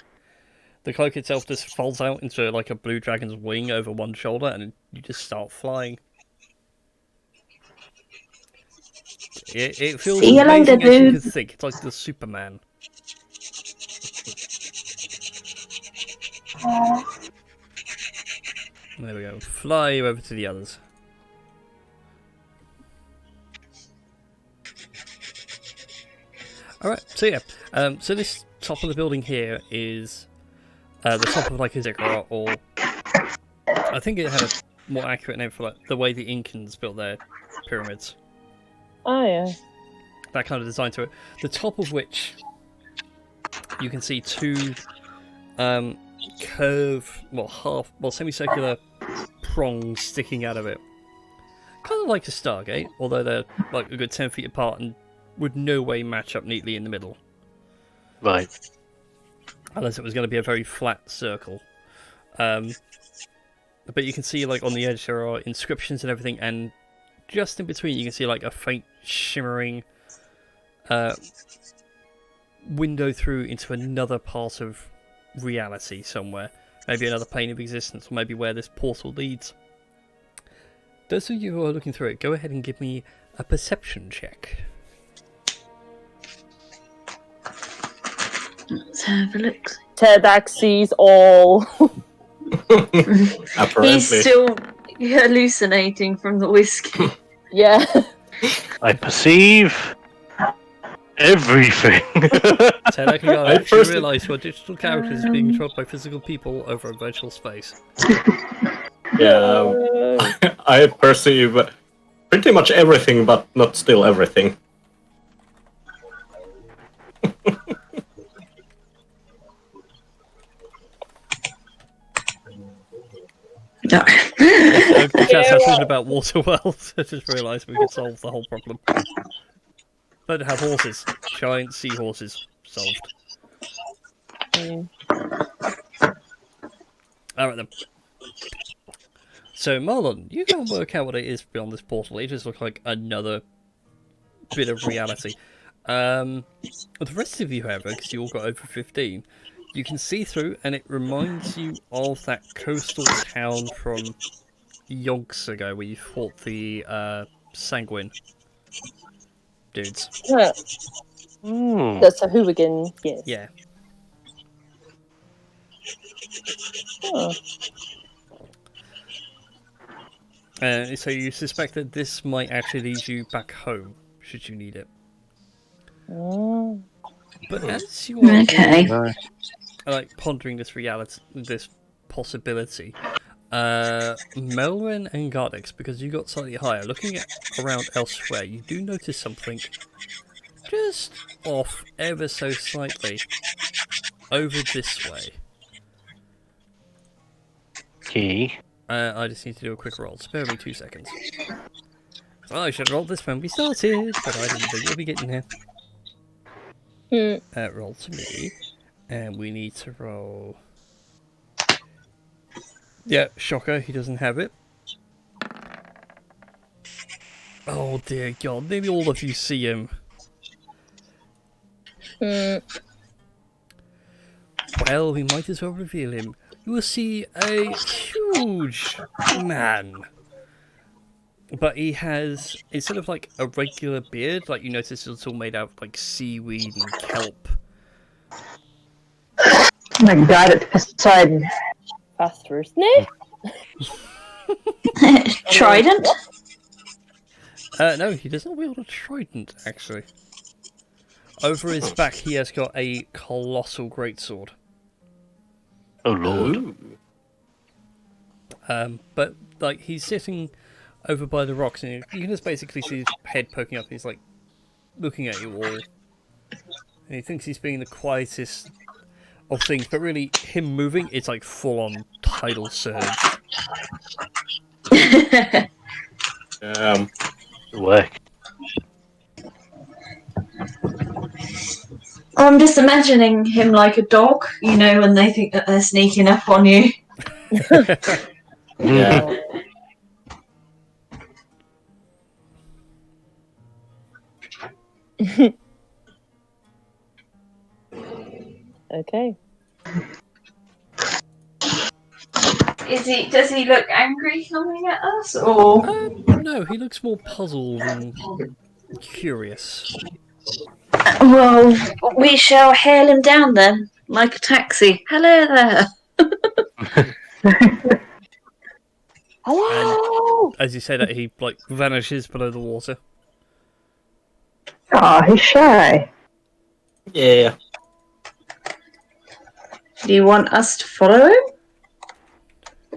The cloak itself just folds out into, like, a blue dragon's wing over one shoulder, and you just start flying. It feels See you amazing later, as you dude. could think. It's like the Superman. There we go. Fly over to the others. Alright, so yeah. So this top of the building here is the top of like a ziggurat, or I think it had a more accurate name for like the way the Incans built their pyramids. Oh yeah. That kind of design to it. The top of which you can see two semicircular prongs sticking out of it. Kind of like a Stargate, although they're like a good 10 feet apart and would no way match up neatly in the middle. Right. Unless it was going to be a very flat circle. but you can see like on the edge there are inscriptions and everything, and just in between you can see like a faint shimmering window through into another part of reality somewhere. Maybe another plane of existence, or maybe where this portal leads. Those of you who are looking through it, go ahead and give me a perception check. Let's have a look. Terdak sees all. Apparently. He's still hallucinating from the whiskey. Yeah. I perceive everything. Terdak and Garlic, you personally- realise your digital character is being controlled by physical people over a virtual space. Yeah, I perceive pretty much everything, but not still everything. No. Just talking about water wells, I just realised we could solve the whole problem. Don't have horses. Giant seahorses. Solved. Alright then. So Marlon, you go and work out what it is beyond this portal. It just looks like another bit of reality. The rest of you, however, because you all got over 15, you can see through, and it reminds you of that coastal town from yonks ago where you fought the sanguine dudes. That's a hooligan, yes. Yeah. Oh. So you suspect that this might actually lead you back home, should you need it. Mm. But as you are Okay. like pondering this reality, this possibility, Melwyn and Gardex, because you got slightly higher, looking at around elsewhere, you do notice something just off ever so slightly over this way. Key. I just need to do a quick roll. Spare me 2 seconds. Well, I should have rolled this when we started, but I didn't think you'll be getting here. Roll to me. And we need to roll... Yeah, shocker, he doesn't have it. Oh dear God, maybe all of you see him. Well, we might as well reveal him. You will see a huge man. But he has, instead of like a regular beard, like you notice it's all made out of like seaweed and kelp. Oh my god, it's Poseidon. Faster, isn't it? Trident? No, he does not wield a trident, actually. Over his back, he has got a colossal greatsword. Oh lord. Ooh. But like he's sitting over by the rocks, and you can just basically see his head poking up. He's like looking at you all, and he thinks he's being the quietest of things. But really, him moving, it's like full-on tidal surge. Whack. I'm just imagining him like a dog, you know, when they think that they're sneaking up on you. Yeah. Okay. Does he look angry coming at us, or? No, he looks more puzzled and curious. Well, we shall hail him down then, like a taxi. Hello there. Hello! As you say that, he like vanishes below the water. Aw, he's shy. Yeah. Do you want us to follow him?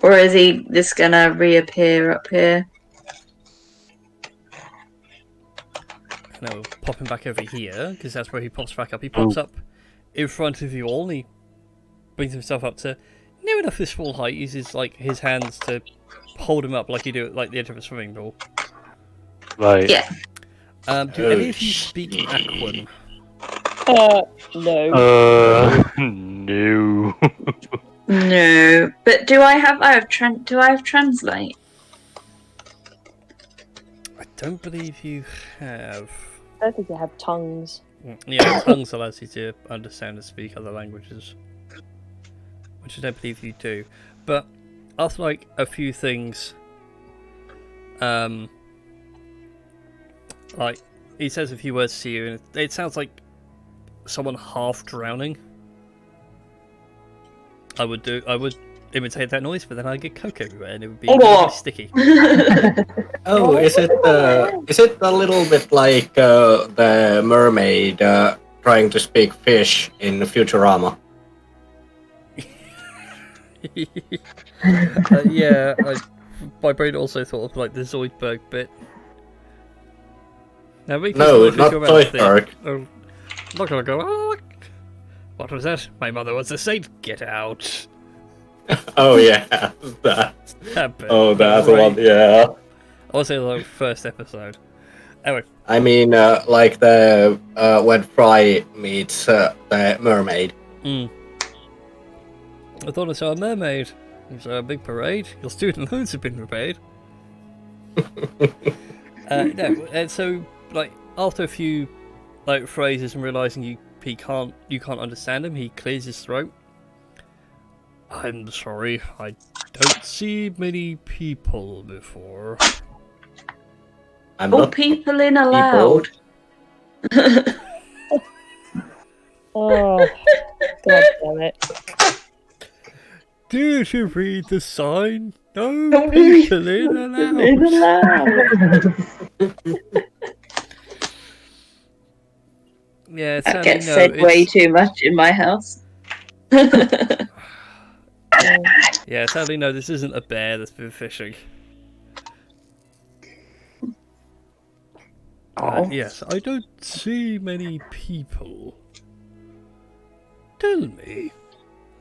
Or is he just gonna reappear up here? And I'll pop him back over here, because that's where he pops back up. He pops up in front of you all, and he brings himself up to near enough this full height, uses like his hands to hold him up like you do at like the edge of a swimming pool. Right. Yeah. Do any of you speak Aquan? No. No. No, but do I have translate? I don't believe you have. I don't think they have tongues. Yeah, tongues allows you to understand and speak other languages, which I don't believe you do. But after like a few things, like he says a few words to you, and it sounds like someone half drowning. I would imitate that noise, but then I'd get coke everywhere, and it would be really sticky. Oh, is it a little bit like the mermaid trying to speak fish in Futurama? Yeah, my brain also thought of like the Zoidberg bit. Now, No, not Zoidberg. I'm not gonna go. Oh, what was that? My mother was a saint. Get out. Oh yeah, that. That bit. Oh, that Right. one. Yeah. I was saying like first episode. Anyway, I mean, like the when Fry meets the mermaid. I thought I saw a mermaid. It's a big parade. Your student loans have been repaid. No, and so like after a few like phrases and realizing you can't understand him, he clears his throat. I'm sorry, I don't see many people before. I'm All not people in people. allowed. Oh, god damn it. Did you read the sign? No Don't people in allowed. In allowed. Yeah, That sadly, gets no, said way it's- too much in my house. Yeah, sadly, no, this isn't a bear that's been fishing. Oh. Yes, I don't see many people. Tell me,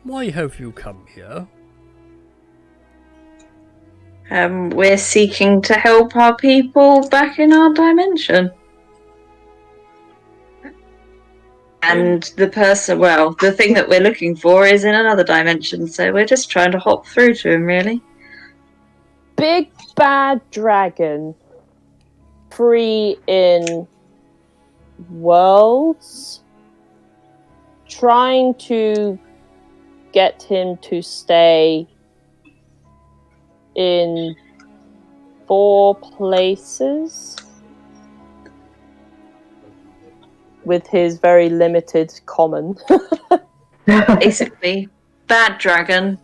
why have you come here? We're seeking to help our people back in our dimension. And the thing that we're looking for is in another dimension, so we're just trying to hop through to him, really. Big bad dragon. Free in worlds. Trying to get him to stay in 4 places with his very limited common. Basically, bad dragon,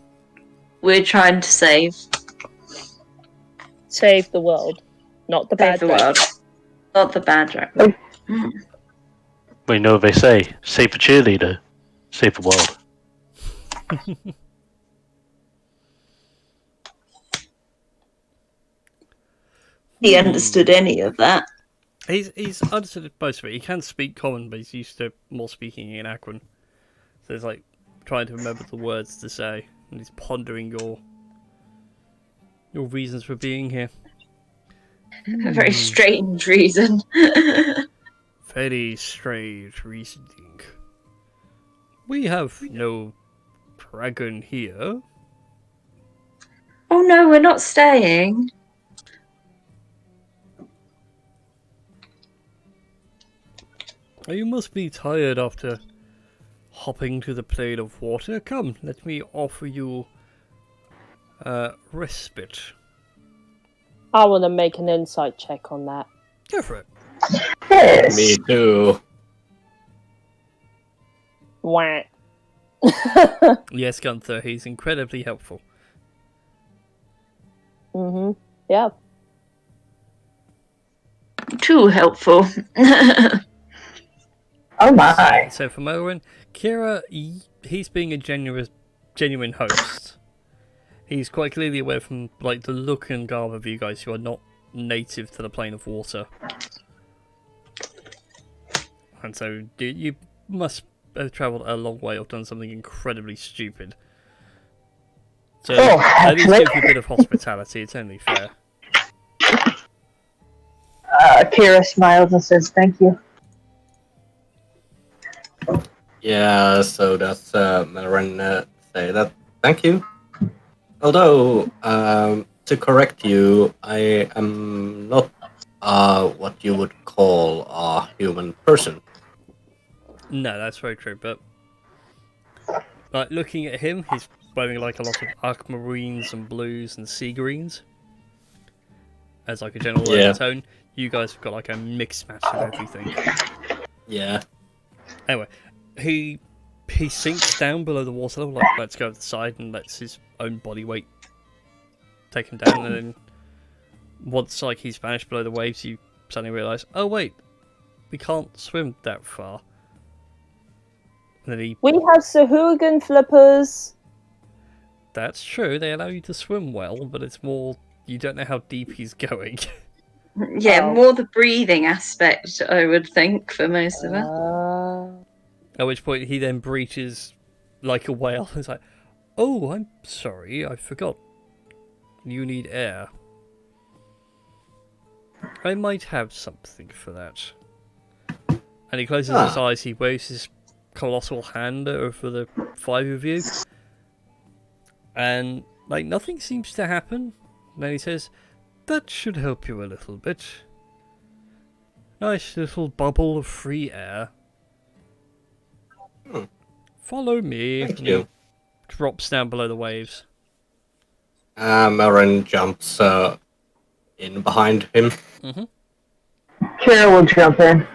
we're trying to save. Save the world, not the bad Save the dragon. world. Not the bad dragon. We know they say, save the cheerleader, save the world. He understood any of that. He's understood most of it. He can speak common, but he's used to more speaking in Aquan. So it's like trying to remember the words to say, and he's pondering your reasons for being here. A very strange reason. Very strange reasoning. We have no dragon here. Oh no, we're not staying. You must be tired after hopping to the plane of water. Come, let me offer you respite. I want to make an insight check on that. Go for it. Yes. Me too. Wah. Yes, Gunther, he's incredibly helpful. Yeah. Too helpful. Oh my. So for Moen, Kira, he's being a genuine host. He's quite clearly aware from like the look and garb of you guys who are not native to the plane of water. And so you must have travelled a long way or done something incredibly stupid. So Oh, at least actually- give you a bit of hospitality, it's only fair. Kira smiles and says, "Thank you." Yeah, so does Melren say that. thank you. Although, to correct you, I am not what you would call a human person. No, that's very true. But like looking at him, he's wearing like a lot of aquamarines and blues and sea greens as like a general Yeah. overtone. You guys have got like a mixed match of everything. Yeah. Anyway, he sinks down below the water level, like lets go of the side and lets his own body weight take him down. And then once like he's vanished below the waves, you suddenly realise, oh wait, we can't swim that far. And then he, We have Sahuagin flippers. that's true, they allow you to swim well, but it's more you don't know how deep he's going. Yeah, Oh. more the breathing aspect, I would think, for most of us. At which point he then breaches like a whale. It's like, oh, I'm sorry, I forgot. You need air. I might have something for that. And he closes his eyes, he waves his colossal hand over the five of you. And, like, nothing seems to happen. And then he says, that should help you a little bit. Nice little bubble of free air. Follow me. Thank And you. he drops down below the waves. Marin jumps in behind him. Kira will jump in.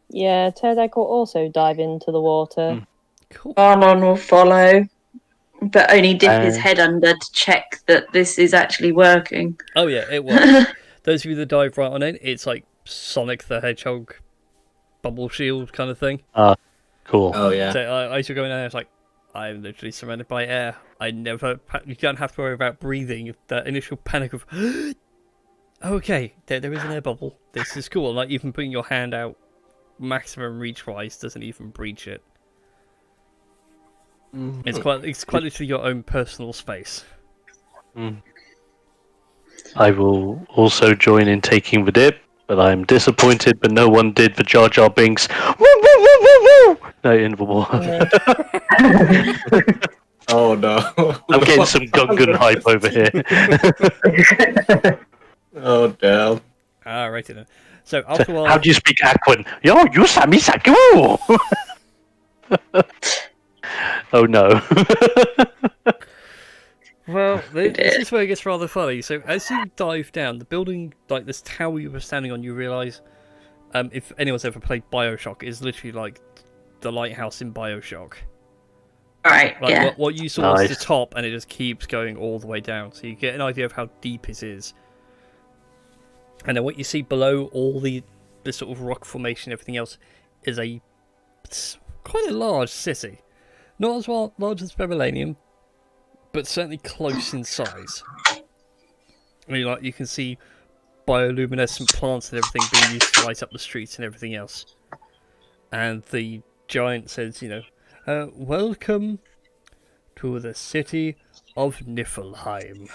Yeah, Terdek will also dive into the water. Cool. Arnon will follow, but only dip his Uh, head under to check that this is actually working. Oh yeah, it works. Those of you that dive right on in, it's like Sonic the Hedgehog bubble shield kind of thing. Cool. Oh yeah. So as you're going down, it's like, I'm literally surrounded by air. You don't have to worry about breathing. That initial panic of, okay, there is an air bubble. This is cool. Like even putting your hand out, maximum reach wise, doesn't even breach it. It's quite literally your own personal space. I will also join in taking the dip, but I'm disappointed. But no one did the Jar Jar Binks. Woo, woo, woo, woo, woo! No, in the water. Oh no. I'm getting some Gungan hype over here. Oh damn. Ah, right then. So after a while, How do you speak Aquan? Yo, you sami saku. Oh no. well, this is where it gets rather funny. So as you dive down, the building, like this tower you were standing on, you realise, if anyone's ever played Bioshock, is literally like the lighthouse in Bioshock. Right, Like yeah. what you saw was the Nice. top, and it just keeps going all the way down. So you get an idea of how deep it is. And then what you see below all the sort of rock formation, everything else, is it's quite a large city. Not as large as Beverlanium, but certainly close in size. I mean, like you can see bioluminescent plants and everything being used to light up the streets and everything else. And the giant says, welcome to the city of Niflheim.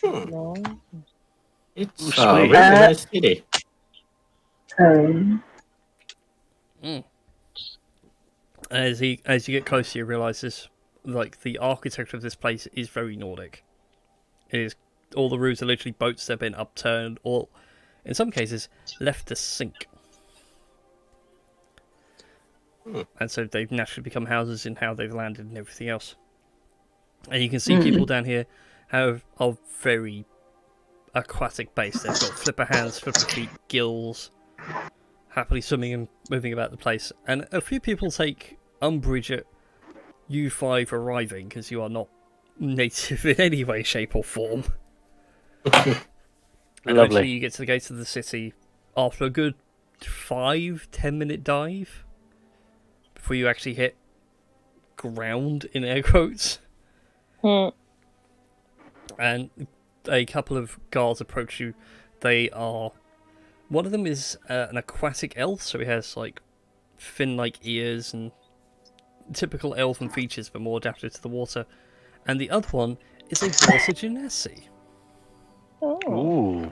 No. It's Sweet. a really nice city. As you get closer, you realise this, like the architecture of this place is very Nordic. It is all the roofs are literally boats that have been upturned, or in some cases left to sink. And so they've naturally become houses in how they've landed and everything else. And you can see people down here are very aquatic based. They've got flipper hands, flipper feet, gills, happily swimming and moving about the place. And a few people take umbrage at you five arriving because you are not native in any way, shape, or form. And Lovely. eventually you get to the gates of the city after a good 5-10 minute dive before you actually hit ground in air quotes. And a couple of guards approach you. One of them is an aquatic elf, so he has like fin-like ears and typical elven features, but more adapted to the water. And the other one is a water genasi. Ooh.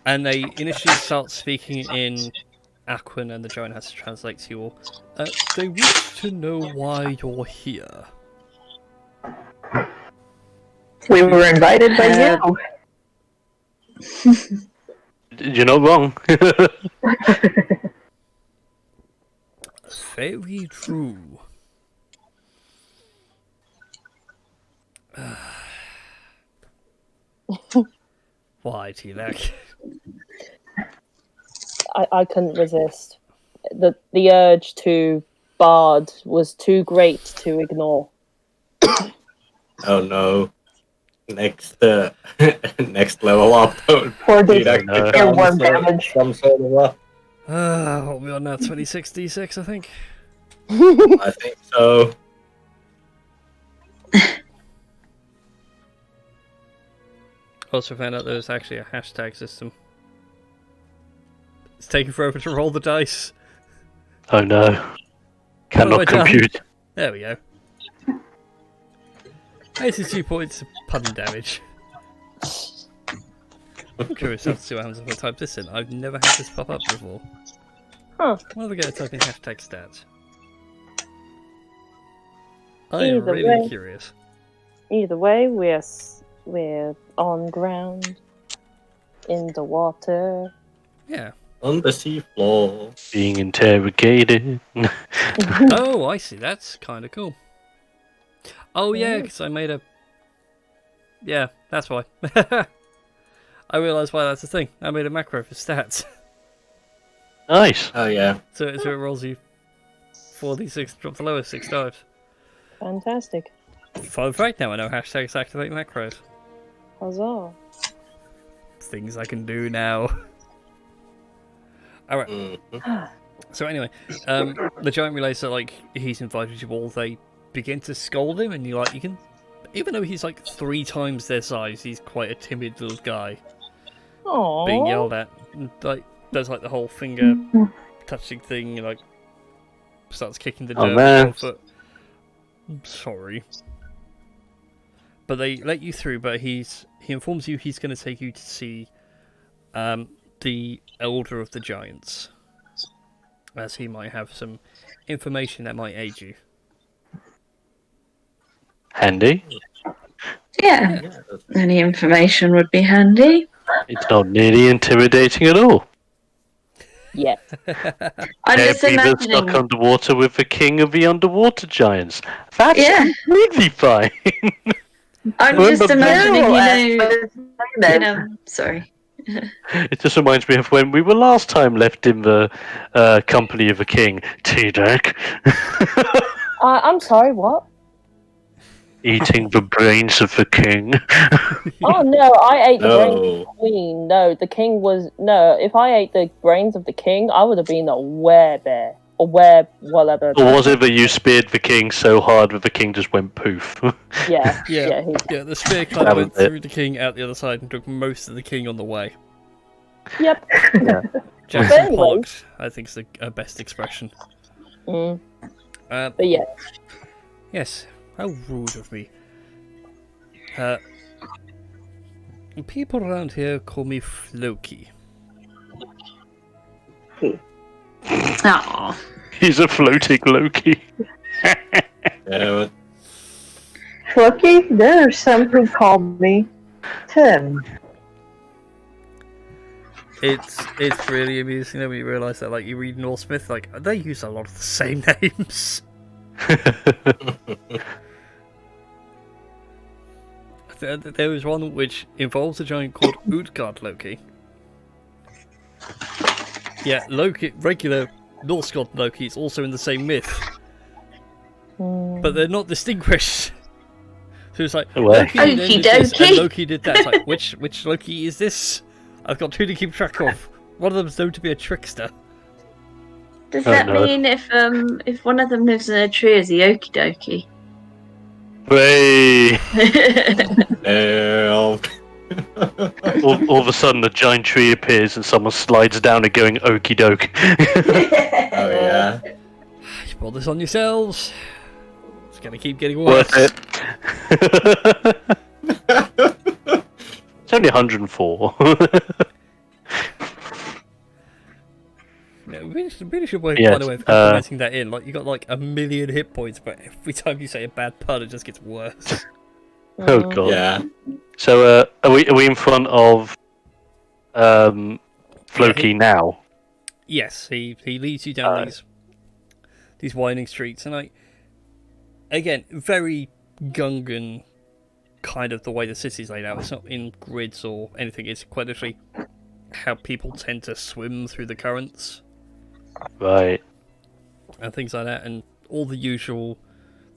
And they initially start speaking in Aquan, and the giant has to translate to you all. They wish to know why you're here. We were invited by you. You're not wrong. Very true. Why, Tilak? I couldn't resist. The urge to bard was too great to ignore. Oh no. Next next level up. For the It actually earworm becomes damage. some sort of What are we on now? 26d6, I think. I think so. Also found out there's actually a hashtag system. It's taking forever to roll the dice. Oh no. What have I Cannot done? compute. There we go. 82 points of pudding damage. I'm curious as to what happens if I type this in. I've never had this pop up before. Huh. What am I going to type in hashtag stats? I am Either really way. curious. Either way, we're on ground, in the water. Yeah. On the seafloor. Being interrogated. Oh, I see. That's kind of cool. Oh, yeah, because I made a... Yeah, that's why. I realised why that's a thing. I made a macro for stats. Nice. Oh yeah. So it rolls you 4d6, drop the lowest 6 dice. Fantastic. Fun fact, now I know hashtags activate macros. Huzzah. Things I can do now. Alright, Mhm. so anyway, the giant relays that, like, he's invited you all, they begin to scold him, and you can... Even though he's, like, 3 times their size, he's quite a timid little guy. Aww. Being yelled at. And, like, does, like, the whole finger touching thing, and, like, starts kicking the Oh, dirt man. with your foot. I'm sorry. But they let you through, but he informs you he's going to take you to see the Elder of the Giants, as he might have some information that might aid you. Handy. Yeah, Yeah, that's- any information would be handy. It's not nearly intimidating at all. Yeah. I'm They're just people imagining. stuck underwater with the king of the underwater giants. That's Yeah. completely fine. I'm Remember just imagining, Then. sorry. It just reminds me of when we were last time left in the company of the king, T-Deck, I'm sorry, what? eating the brains of the king. Oh no, I ate the brains of No. the queen. No, the king was... No, if I ate the brains of the king, I would have been a werebear. A whatever. Or was it that you speared the king so hard that the king just went poof? Yeah. Yeah, he- yeah. The spear kind That of was went it. through the king out the other side and took most of the king on the way. Yep. Jackson anyway. Pollocked, I think, is the best expression. Mm. Uh, But yeah. Yes, how rude of me. People around here call me Floki. Oh, He's a floating Loki. Yeah, Lucky, there are some who call me Tim. It's really amusing when you realise that, like, you read Norse myth, like, they use a lot of the same names. There is one which involves a giant called Utgard Loki. Yeah, Loki, regular Norse god Loki, is also in the same myth, but they're not distinguished. So it's like, Well. Loki then did this, and Okey-dokey. Loki did that. It's like, which Loki is this? I've got 2 to keep track of. One of them is known to be a trickster. does Oh, that no. mean if one of them lives in a tree, is he okie dokie? Hey! Well, all of a sudden, a giant tree appears and someone slides down it going okie doke. oh yeah. You brought this on yourselves. It's gonna keep getting worse. Worth it. It's only 104. Yeah, really should work, Yes, by the way, of implementing that in. Like, you got like 1 million hit points, but every time you say a bad pun, it just gets worse. Oh Mm. god. Yeah. So are we in front of Floki now? Yes, he leads you down these winding streets, and again, very Gungan kind of the way the city's laid out. It's not in grids or anything. It's quite literally how people tend to swim through the currents Right. and things like that, and all the usual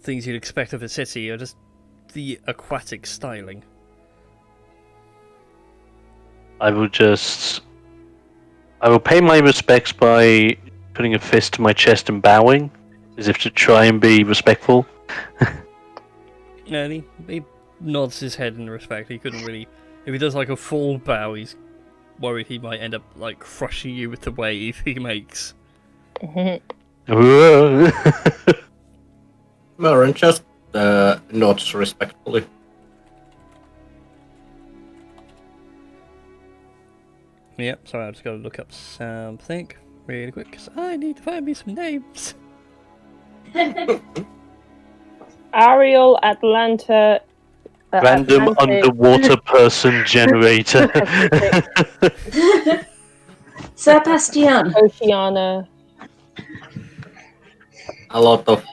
things you'd expect of a city are just the aquatic styling. I will pay my respects by putting a fist to my chest and bowing, as if to try and be respectful. And he nods his head in respect. He couldn't really. If he does like a full bow, he's worried he might end up like crushing you with the wave he makes. Marin just nods respectfully. Yep, sorry, I've just got to look up something really quick because I need to find me some names. Ariel, Atlanta. Random Atlantic. underwater person generator. Sebastian. Oceania. A lot of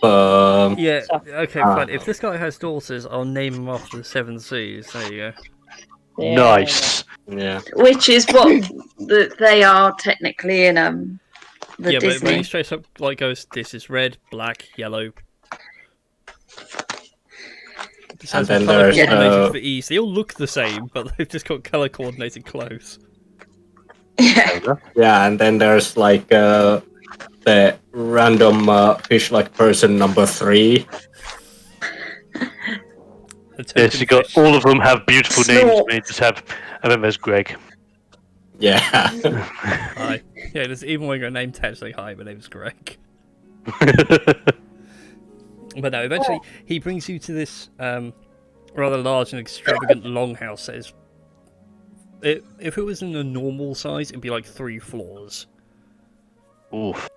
Yeah, So- okay, fine. If this guy has daughters, I'll name him after the Seven Seas. There you go. Yeah. Nice. yeah. Which is what they are technically in the Yeah, but when Disney. he straight up like goes, this is red, black, yellow. This has And then colour there's, coordinated for ease. They all look the same, but they've just got colour coordinated clothes. Yeah. Yeah, and then there's like the random fish-like person number 3. The Yes, token you got fish. all of them have beautiful names. Snort. And they just have, and then there's Greg. Yeah. Hi. Yeah, there's even when your name tags say hi, my name's Greg. But no, eventually he brings you to this rather large and extravagant longhouse that is. If it was in a normal size, it'd be like 3 floors. Oof.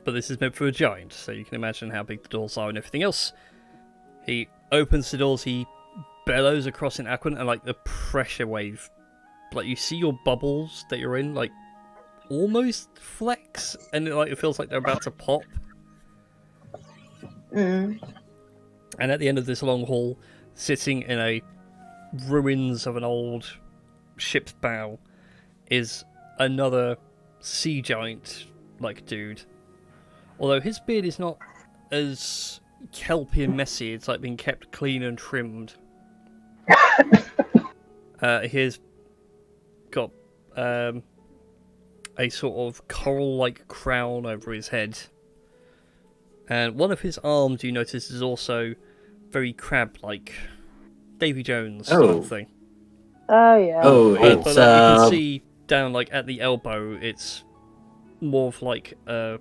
But this is meant for a giant, so you can imagine how big the doors are and everything else. He opens the doors, he bellows across an aquan, and like the pressure wave, like you see your bubbles that you're in, like almost flex, and it feels like they're about to pop. Mm. And at the end of this long hall, sitting in a ruins of an old ship's bow, is another sea giant like dude. Although his beard is not as kelpy and messy, it's like being kept clean and trimmed. He's got a sort of coral-like crown over his head. And one of his arms, you notice, is also very crab-like. Davy Jones sort Oh. of thing. Oh yeah. Oh, But it's like, you can see down like at the elbow, it's more of like a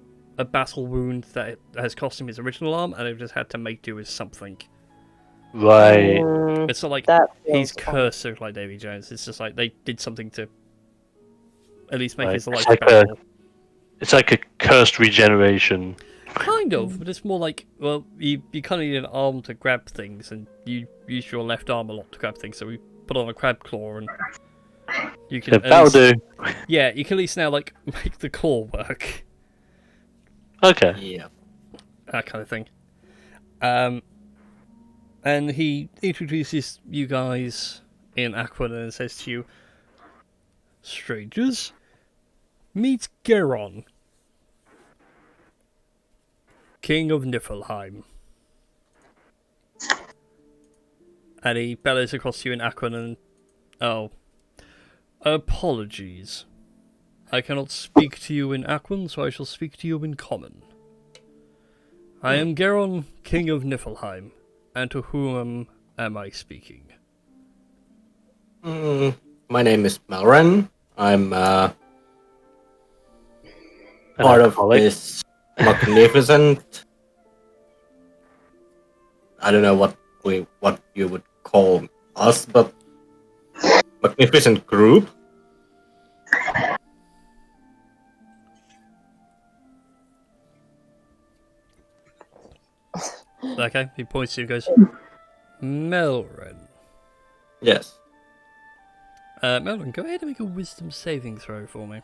battle wound that has cost him his original arm, and they've just had to make do with something. Right. Mm, It's not like that he's feels fun. cursed like Davy Jones. It's just like they did something to at least make Right. his life It's like bearable. It's like a cursed regeneration. Kind of, but it's more like, well, you kind of need an arm to grab things, and you use your left arm a lot to grab things, so we put on a crab claw, and you can So at that'll least, do. yeah, you can at least now, like, make the claw work. Okay. yeah. That kind of thing. And he introduces you guys in Aquan and says to you, strangers, meet Geron, King of Niflheim. And he bellows across to you in Aquan and, oh, apologies. I cannot speak to you in Aquan, so I shall speak to you in Common. I am Geron, King of Niflheim, and to whom am I speaking? My name is Malren. I'm An part of alcoholic. this magnificent. I don't know what you would call us, but magnificent group. Okay, he points to you and goes, Melren. Yes. Melvin, go ahead and make a wisdom saving throw for me.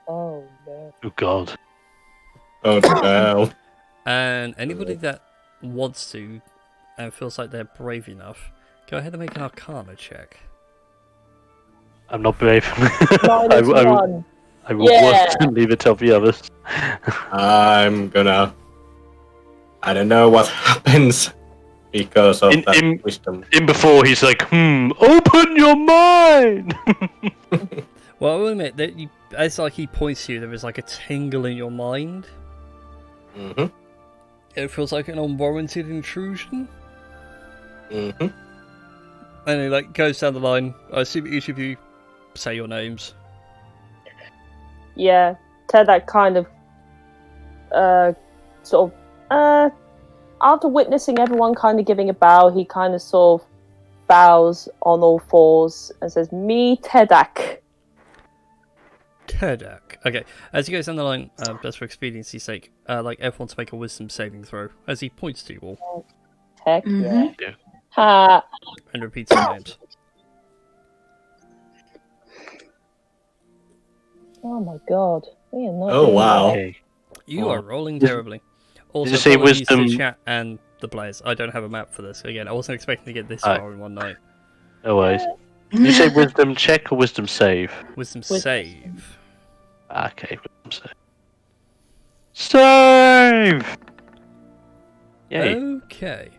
Oh no. Oh God. Oh no. And anybody that wants to and feels like they're brave enough, go ahead and make an Arcana check. I'm not brave. Minus one. I will Yeah. work and leave it to the others. I'm gonna. I don't know what happens because of that wisdom. In before, he's like, open your mind! Well, I will admit that as like he points to you, there is like a tingle in your mind. Mm-hmm. It feels like an unwarranted intrusion. Mm-hmm. And it like goes down the line. I assume each of you say your names. Yeah, Tedak kind of, after witnessing everyone kind of giving a bow, he kind of sort of bows on all fours and says, "Me, Tedak." Tedak. Okay, as he goes down the line, just for expediency's sake, like everyone to make a wisdom saving throw as he points to you all Heck Mhm. yeah. Yeah. Ha! and repeats your names. Oh my god. We are not Oh, doing wow. well. Okay. You Oh. are rolling Did- terribly. Also, you say apologies to wisdom- chat and the players. I don't have a map for this. Again, I wasn't expecting to get this Alright. far in one night. No worries. Did you say wisdom check or wisdom save? Wisdom Wisdom. save. Okay, wisdom save. Save! Yay. Okay.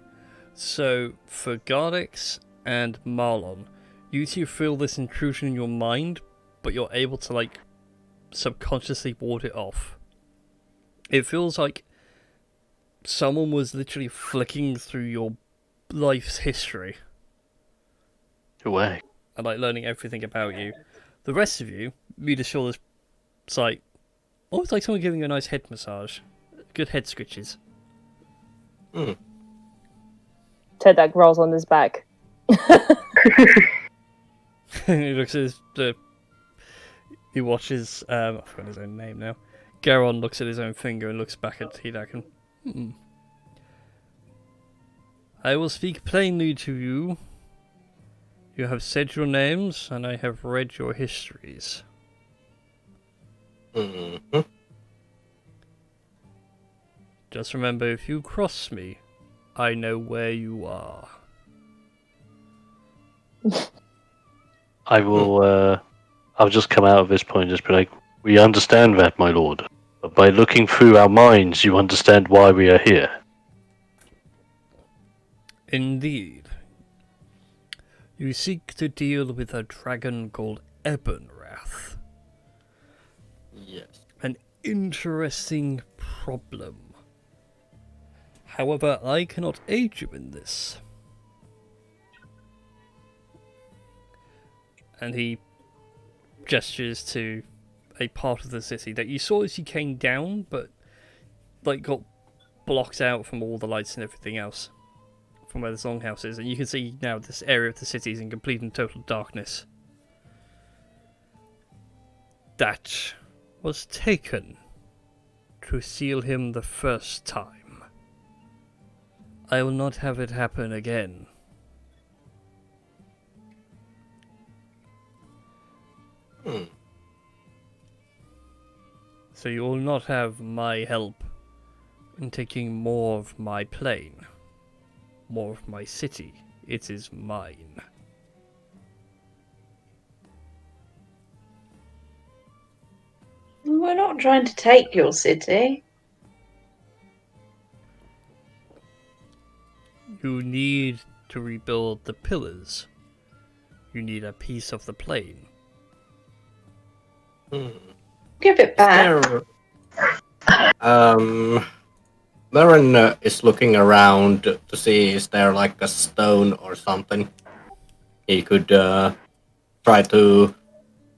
So, for Gardex and Marlon, you two feel this intrusion in your mind, but you're able to, like, subconsciously ward it off. It feels like someone was literally flicking through your life's history Away. and, like, learning everything about you. The rest of you, you just feel this, it's like, almost like someone giving you a nice head massage. Good head scratches. Tedak rolls on his back. He looks at he watches, I forgot his own name now. Garon looks at his own finger and looks back at Tedak and, I will speak plainly to you. You have said your names, and I have read your histories. Mm-hmm. Just remember, if you cross me, I know where you are. I will, I'll just come out of this point and just be like, we understand that, my lord. But by looking through our minds, you understand why we are here. Indeed. You seek to deal with a dragon called Ebonrath. Yes. An interesting problem. However, I cannot aid you in this. And he gestures to a part of the city that you saw as you came down, but like got blocked out from all the lights and everything else from where this longhouse is, and you can see now this area of the city is in complete and total darkness. That was taken to seal him the first time. I will not have it happen again. So you will not have my help in taking more of my plane, more of my city. It is mine. We're not trying to take your city. You need to rebuild the pillars. You need a piece of the plane. Give it back. Marin is looking around to see is there like a stone or something he could try to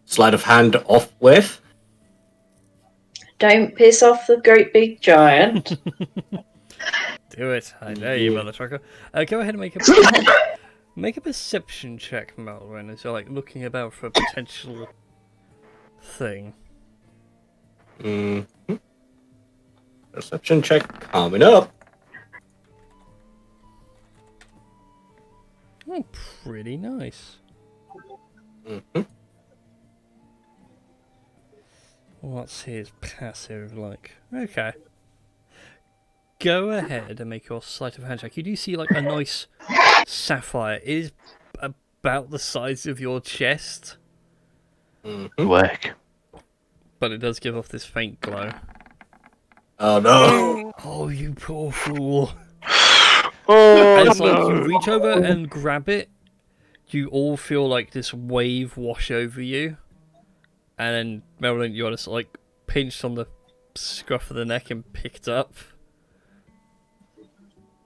sleight of hand off with. Don't piss off the great big giant. Do it. I know you, mother trucker. Go ahead and make a perception check, Malwyn, as you're like looking about for a potential thing. Mm-hmm. Perception check coming up. Oh, pretty nice. Hmm. What's his passive like? Okay. Go ahead and make your sleight of hand check. You do see like a nice sapphire. It is about the size of your chest, Hmm. Whack. but it does give off this faint glow. Oh no! Oh, you poor fool. Oh, And it's like no. you reach over and grab it, you all feel like this wave wash over you, and then Marilyn, you're just like pinched on the scruff of the neck and picked up.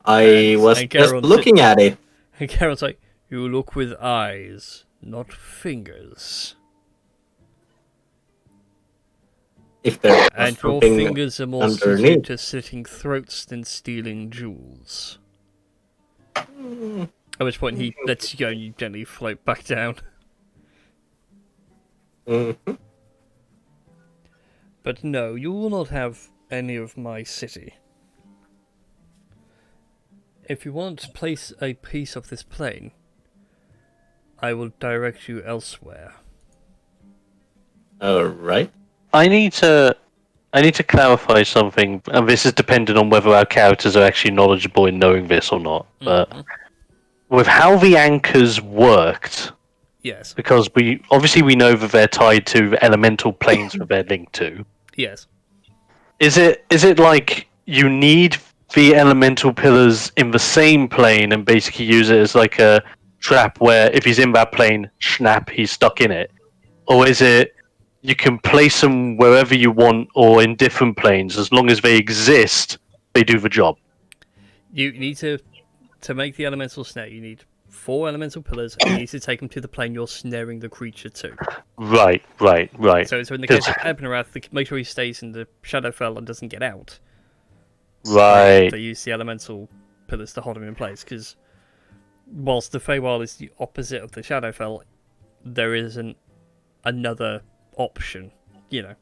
I was and just Garon looking at it. And Karen's like, you look with eyes, not fingers. If there was And your something fingers are more suited underneath. to slitting throats than stealing jewels. Mm, At which point he lets you go and you gently float back down. mhm. But no, you will not have any of my city. If you want to place a piece of this plane, I will direct you elsewhere. Alright. I need to clarify something, and this is dependent on whether our characters are actually knowledgeable in knowing this or not. But with how the anchors worked, Yes. because we know that they're tied to the elemental planes that they're linked to. Yes. Is it like you need the elemental pillars in the same plane and basically use it as like a trap where if he's in that plane, snap, he's stuck in it? Or is it you can place them wherever you want or in different planes, as long as they exist, they do the job? You need to make the elemental snare, you need 4 elemental pillars, and you need to take them to the plane you're snaring the creature to. Right. So in the case of Abnarath, make sure he stays in the Shadowfell and doesn't get out. Right. They use the elemental pillars to hold him in place, because whilst the Feywild is the opposite of the Shadowfell, there isn't another option, you know.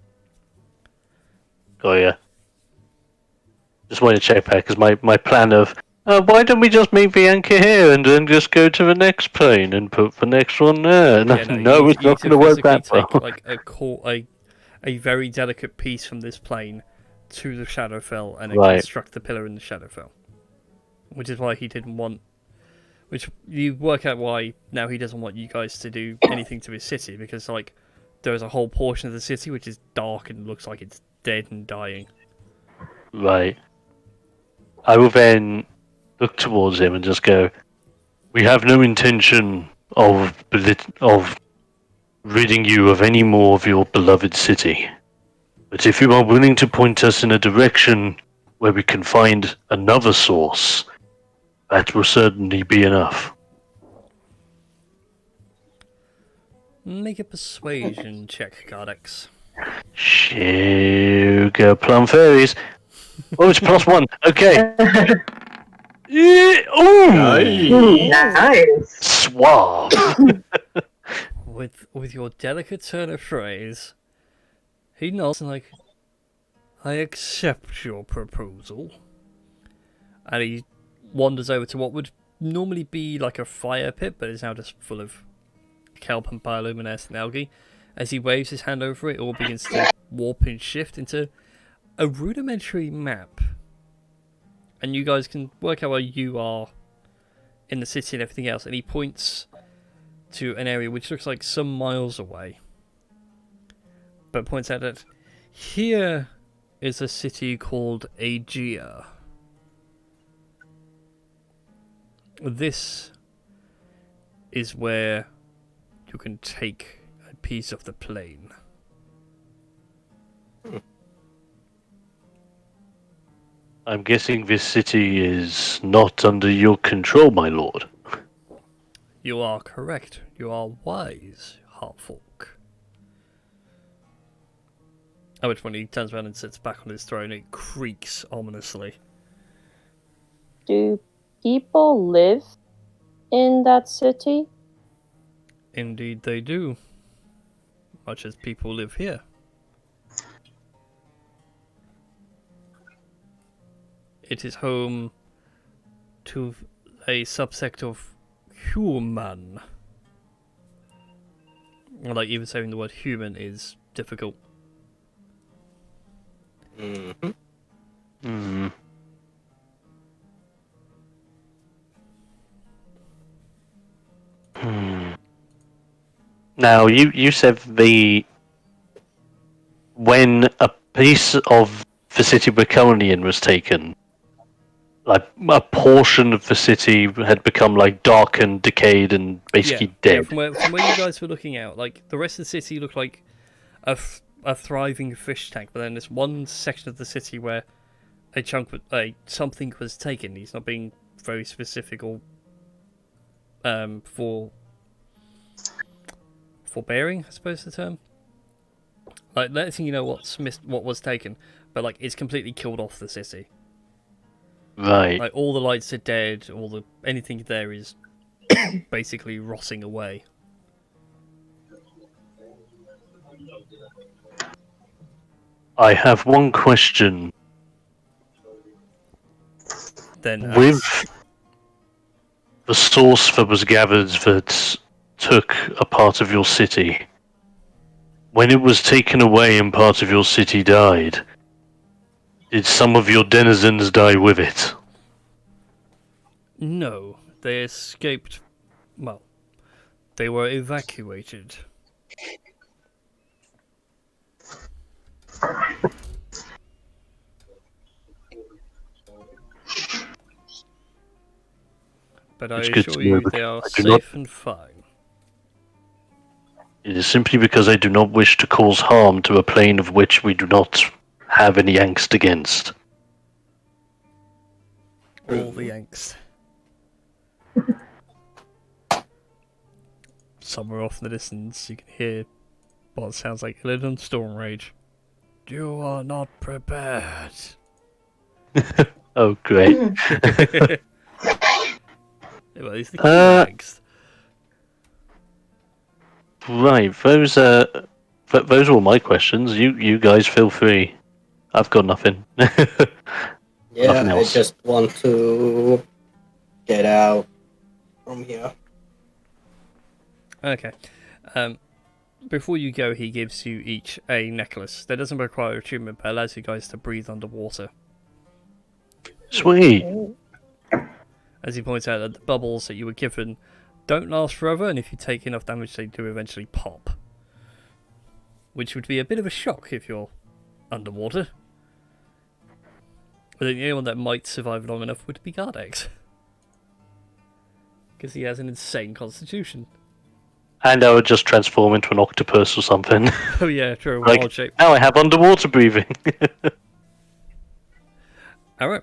Oh yeah. Just wanted to check that because my plan of why don't we just make the anchor here and then just go to the next plane and put the next one there? No, no, it's not going to work that well. take like a very delicate piece from this plane to the Shadowfell and then construct the pillar in the Shadowfell. Which is why he didn't want. Which you work out why now he doesn't want you guys to do anything to his city, because like there's a whole portion of the city which is dark and looks like it's dead and dying. Right. I will then look towards him and just go, we have no intention of ridding you of any more of your beloved city. But if you are willing to point us in a direction where we can find another source, that will certainly be enough. Make a persuasion check, Gardex. Sugar plum fairies. Oh, it's +1. Okay. Yeah. Ooh. Nice. Suave. With your delicate turn of phrase, he nods and like, I accept your proposal. And he wanders over to what would normally be like a fire pit, but is now just full of kelp and bioluminescent algae. As he waves his hand over it, all begins to warp and shift into a rudimentary map. And you guys can work out where you are in the city and everything else. And he points to an area which looks like some miles away, but points out that here is a city called Aegea. This is where you can take a piece of the plane. I'm guessing this city is not under your control, my lord. You are correct. You are wise, half-orc. At which point he turns around and sits back on his throne. It creaks ominously. Do people live in that city? Indeed they do. Much as people live here. It is home to a subsect of human. Like, even saying the word human is difficult. Mm-hmm. Hmm. Now, you said when a piece of the city we're currently in was taken, like a portion of the city had become like dark and decayed and basically Yeah, dead. from where you guys were looking out, like the rest of the city looked like a thriving fish tank, but then there's one section of the city where something was taken. He's not being very specific or forbearing, I suppose the term. Like letting you know what was taken, but like it's completely killed off the city. Right. Like all the lights are dead, anything there is basically rotting away. I have one question. Then With the source that was gathered that took a part of your city, when it was taken away and part of your city died, did some of your denizens die with it? no, they escaped. Well, they were evacuated. But I It's good assure to know you because they are I do not. safe and fine. It is simply because I do not wish to cause harm to a plane of which we do not have any angst against. All the angst. Somewhere off in the distance, you can hear what sounds like Illidan Storm Rage. You are not prepared. Oh, great. Well, he's the king of angst. Right, those are all my questions. You guys feel free. I've got nothing. Yeah, Nothing I else. just want to get out from here. Okay. Before you go, he gives you each a necklace. That doesn't require attunement, but allows you guys to breathe underwater. Sweet. As he points out that the bubbles that you were given don't last forever, and if you take enough damage, they do eventually pop. Which would be a bit of a shock if you're underwater. I think the only one that might survive long enough would be Gardex. Because he has an insane constitution. And I would just transform into an octopus or something. Oh yeah, true, Like, wild shape. now I have underwater breathing. Alright.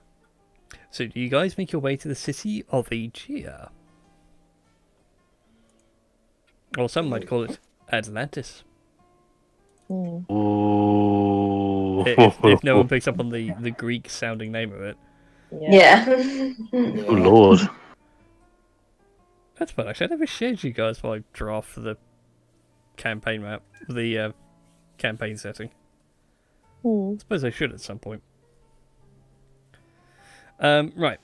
So do you guys make your way to the city of Aegea? Or some might call it Atlantis. Ooh. If no one picks up on the Greek sounding name of it. Yeah. Oh lord. That's fun actually. I never shared you guys my draft for the campaign map. The campaign setting. I suppose I should at some point. Right.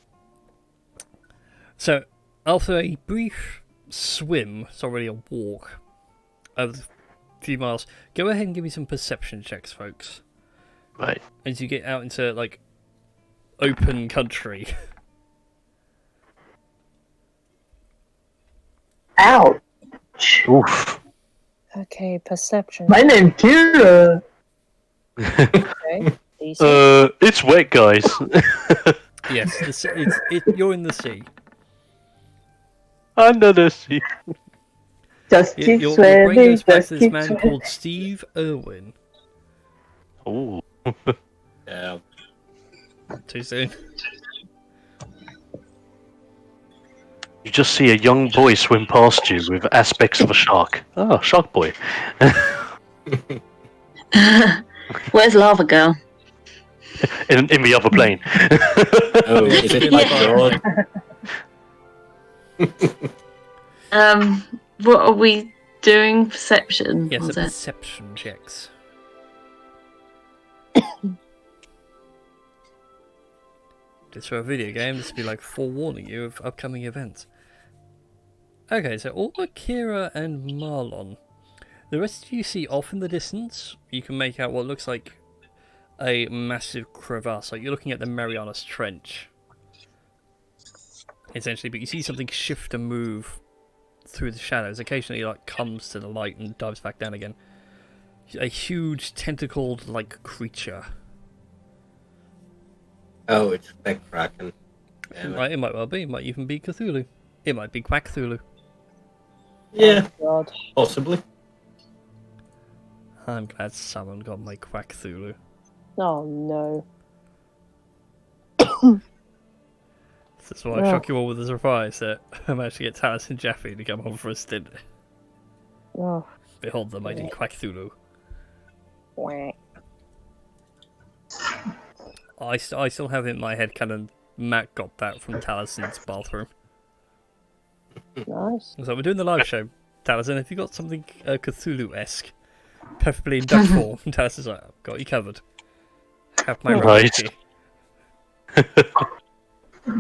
So, after a brief swim, it's already a walk, of a few miles, go ahead and give me some perception checks, folks. Right. As you get out into, like, open country. Ouch. Oof. Okay, perception. My name's Kira. Okay. It's wet, guys. Yes, you're in the sea. Under the sea. Just keep Your brain swimming. goes back Just to this keep man swimming. called Steve Irwin. Ooh. Yeah. Too soon. You just see a young boy swim past you with aspects of a shark. Oh, shark boy. Where's Lava Girl? In the other plane. Oh, is it like yours? What are we doing? Perception? Yes, was a it? perception checks. Just for a video game, this would be like forewarning you of upcoming events. Okay, so all but Kira and Marlon. The rest of you see off in the distance. You can make out what looks like a massive crevasse. Like you're looking at the Marianas Trench, essentially. But you see something shift and move through the shadows. Occasionally, like comes to the light and dives back down again. A huge tentacled like creature. Oh, it's Big Kraken. Damn it. It might well be. It might even be Cthulhu. It might be Quack Cthulhu. Yeah, Oh, God. possibly. I'm glad someone got my Quack Cthulhu. Oh, no. This is why I shock you all with a surprise that I managed to get Talis and Jeffy to come home for a stint. Oh, Behold the mighty Quack Cthulhu. wah. I still have it in my head canon. Matt got that from Talison's bathroom. Nice. So we're doing the live show. Talison, have you got something Cthulhu-esque? Preferably in duck form. Talison's like, I've got you covered. Have my Right. recipe.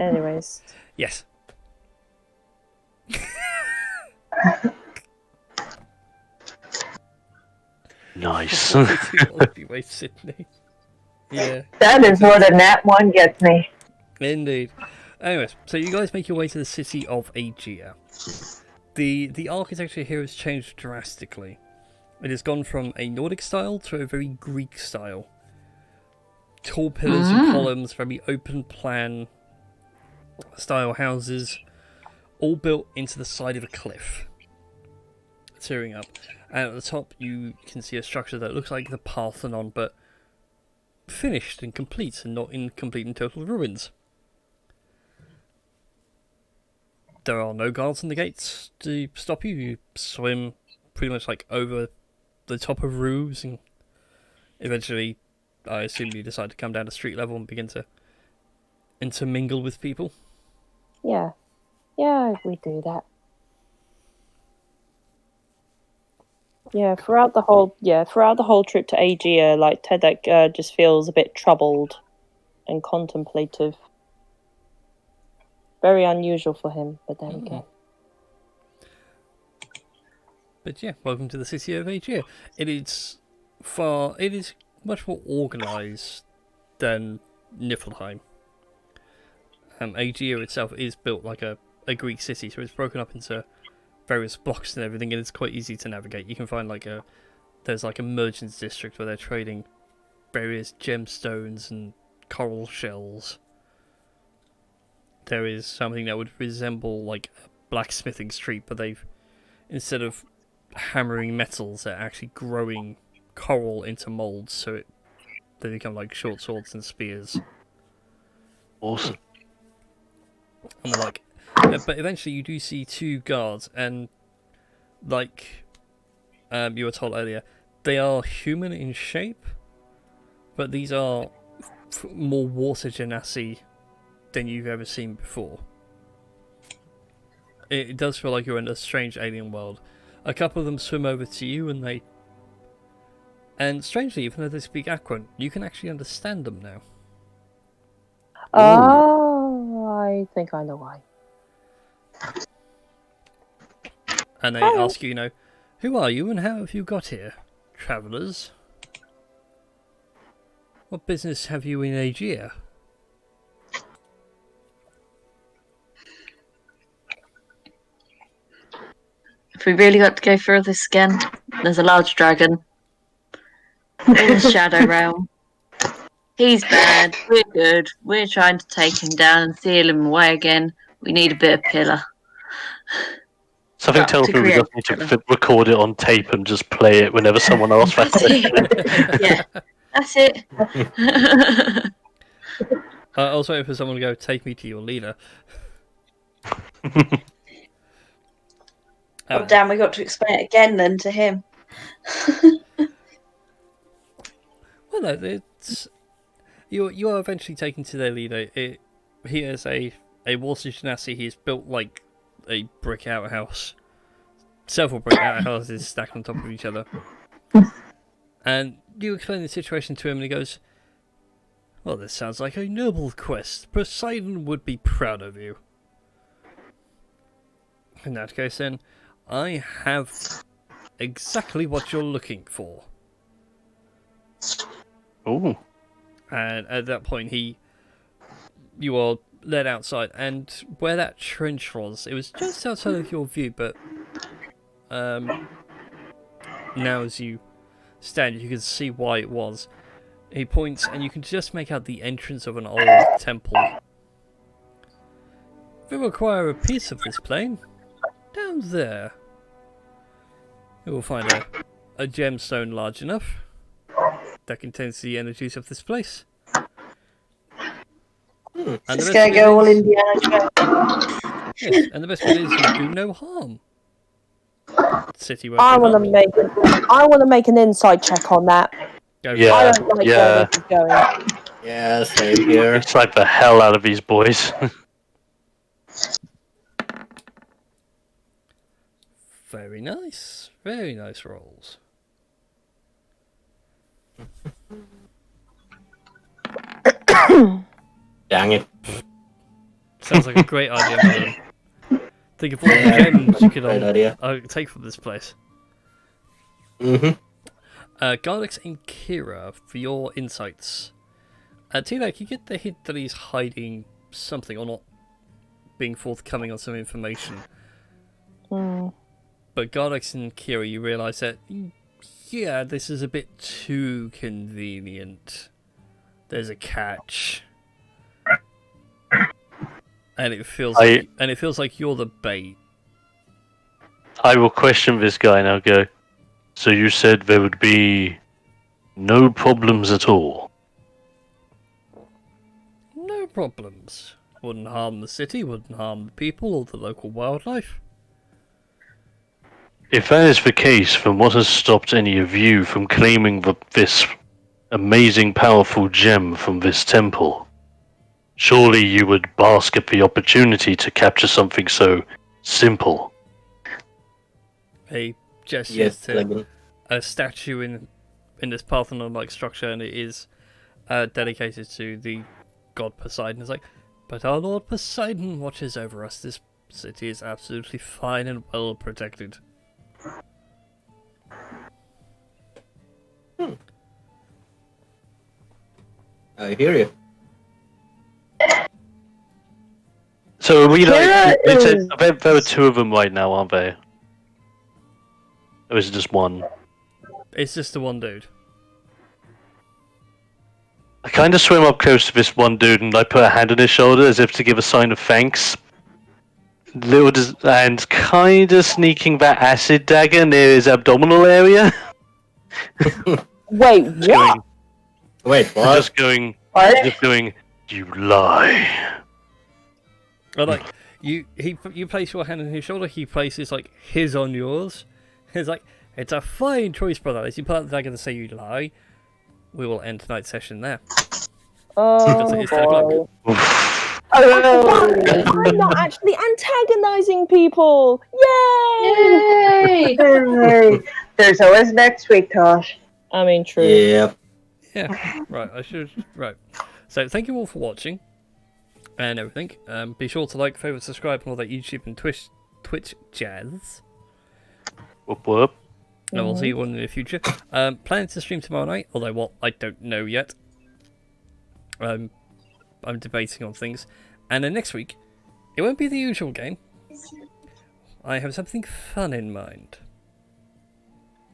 Anyways. Yes. Nice. Anyway, Sydney. Yeah, That is what a nat 1 gets me. indeed. Anyways, so you guys make your way to the city of Aegea. The architecture here has changed drastically. It has gone from a Nordic style to a very Greek style. Tall pillars and columns, very open plan style houses, all built into the side of a cliff, tearing up. And at the top you can see a structure that looks like the Parthenon, but finished and complete, and not in complete and total ruins. There are no guards on the gates to stop you. You swim pretty much like over the top of roofs, and eventually, I assume you decide to come down to street level and begin to intermingle with people. Yeah. Yeah, we do that. Yeah, throughout the whole trip to Aegea, like Tedek just feels a bit troubled and contemplative. Very unusual for him, but there we go. But yeah, welcome to the city of Aegea. It is much more organised than Niflheim. Aegea itself is built like a Greek city, so it's broken up into various blocks and everything, and it's quite easy to navigate. You can find there's like a merchants district where they're trading various gemstones and coral shells. There is something that would resemble like a blacksmithing street, but they've, instead of hammering metals, they're actually growing coral into molds, so they become like short swords and spears. Awesome. And they're like, but eventually you do see two guards, and like you were told earlier, they are human in shape, but these are more water genasi than you've ever seen before. It does feel like you're in a strange alien world. A couple of them swim over to you, and strangely, even though they speak Aquan, you can actually understand them now. Oh, I think I know why. And they ask you, who are you and how have you got here, travellers? What business have you in Aegea? If we really got to go through this again, there's a large dragon in the Shadow Realm. He's bad, we're good. We're trying to take him down and seal him away again. We need a bit of pillar. Something Well, tells to me we create just need to record it on tape and just play it whenever someone asks for it. Yeah, that's it. I was waiting for someone to go, take me to your leader. Oh, damn, we got to explain it again then to him. Well, no, it's you are eventually taken to their leader. He is a water genasi. He's built like a brick outhouse, several brick outhouses stacked on top of each other. And you explain the situation to him, and he goes, "Well, this sounds like a noble quest. Poseidon would be proud of you." In that case, then, I have exactly what you're looking for. Ooh. And at that point, you are led outside, and where that trench was, it was just outside of your view, but now as you stand, you can see why it was. He points, and you can just make out the entrance of an old temple. If you require a piece of this plane, down there, you will find a gemstone large enough that contains the energies of this place. And the Just best gonna bit go all is- Indiana Jones. Yes, and the best bit is you do no harm. City won't I do want to harm. I want to make an inside check on that. Go for I Yeah. it. don't like yeah. where this is going. Yeah, same here. It's like the hell out of these boys. Very nice. Very nice rolls. Dang it. Sounds like a great idea, Madam. Think of all the gems you could Great idea. take from this place. Mm-hmm. Garlix and Kira, for your insights. Tina, you get the hint that he's hiding something or not being forthcoming on some information. But Garlix and Kira, you realise that, yeah, this is a bit too convenient. There's a catch. And it feels like you're the bait. I will question this guy and I'll go, so you said there would be no problems at all? No problems. Wouldn't harm the city, wouldn't harm the people or the local wildlife. If that is the case, then what has stopped any of you from claiming this amazing powerful gem from this temple? Surely you would bask at the opportunity to capture something so simple. He gestures Yes, to dragon. a statue in this Parthenon-like structure, and it is dedicated to the god Poseidon. It's like, but our Lord Poseidon watches over us. This city is absolutely fine and well protected. I hear you. So are we Kira like, is- there are two of them right now, aren't there? Or is it just one? It's just the one dude. I kind of swim up close to this one dude and I put a hand on his shoulder as if to give a sign of thanks. And kind of sneaking that acid dagger near his abdominal area. Wait, Just what? going, Wait, what? just going, What? just going, you lie. Or like you place your hand on his shoulder, he places like his on yours. It's like, it's a fine choice, brother. As you pull out the dagger to say you lie, we will end tonight's session there. Oh, It's 10 o'clock. boy. Oh, I'm not actually antagonizing people. Yay! Yay! there's always next week, Tosh. I mean, true. Yeah. Yeah, right. Right. So thank you all for watching and everything. Be sure to like, favorite, subscribe, and all that YouTube and Twitch jazz. Whoop whoop. And we'll see you all in the future. Planning to stream tomorrow night, although what I don't know yet. I'm debating on things. And then next week, it won't be the usual game. I have something fun in mind.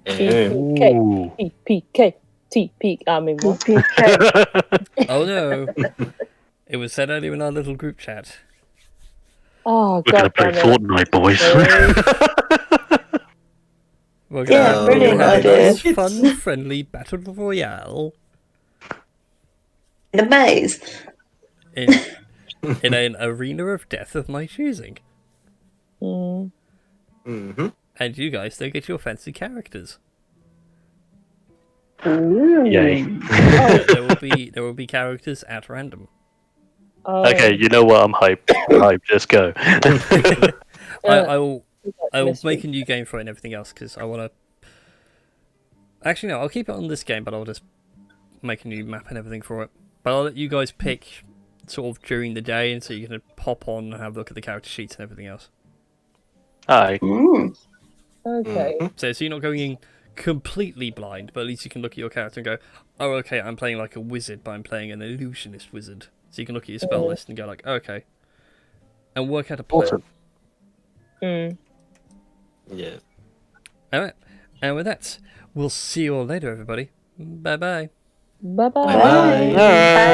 TPK. Ooh. TPK. TP. I mean, what? PK. Oh no! It was said earlier in our little group chat. Oh, We're gonna God play damn it. Fortnite, boys. We're Yeah, gonna brilliant have a idea. nice, fun, friendly battle royale The maze. in an arena of death of my choosing. Mm. Mm-hmm. And you guys don't get your fancy characters. Yay. There will be characters at random. Oh, Okay, you know what? I'm hyped. I'm hyped. Just go. I will this make week. a new game for it and everything else because I want to. Actually, no, I'll keep it on this game, but I'll just make a new map and everything for it. But I'll let you guys pick sort of during the day, and so you can pop on and have a look at the character sheets and everything else. Aye. Mm. Okay. Mhm. So you're not going in completely blind, but at least you can look at your character and go, oh, okay, I'm playing like a wizard, but I'm playing an illusionist wizard. So you can look at your spell list and go like, okay, and work out a plan. Awesome. Mm. Yes. Alright, and with that, we'll see you all later, everybody. Bye-bye. Bye bye. Bye-bye. Bye.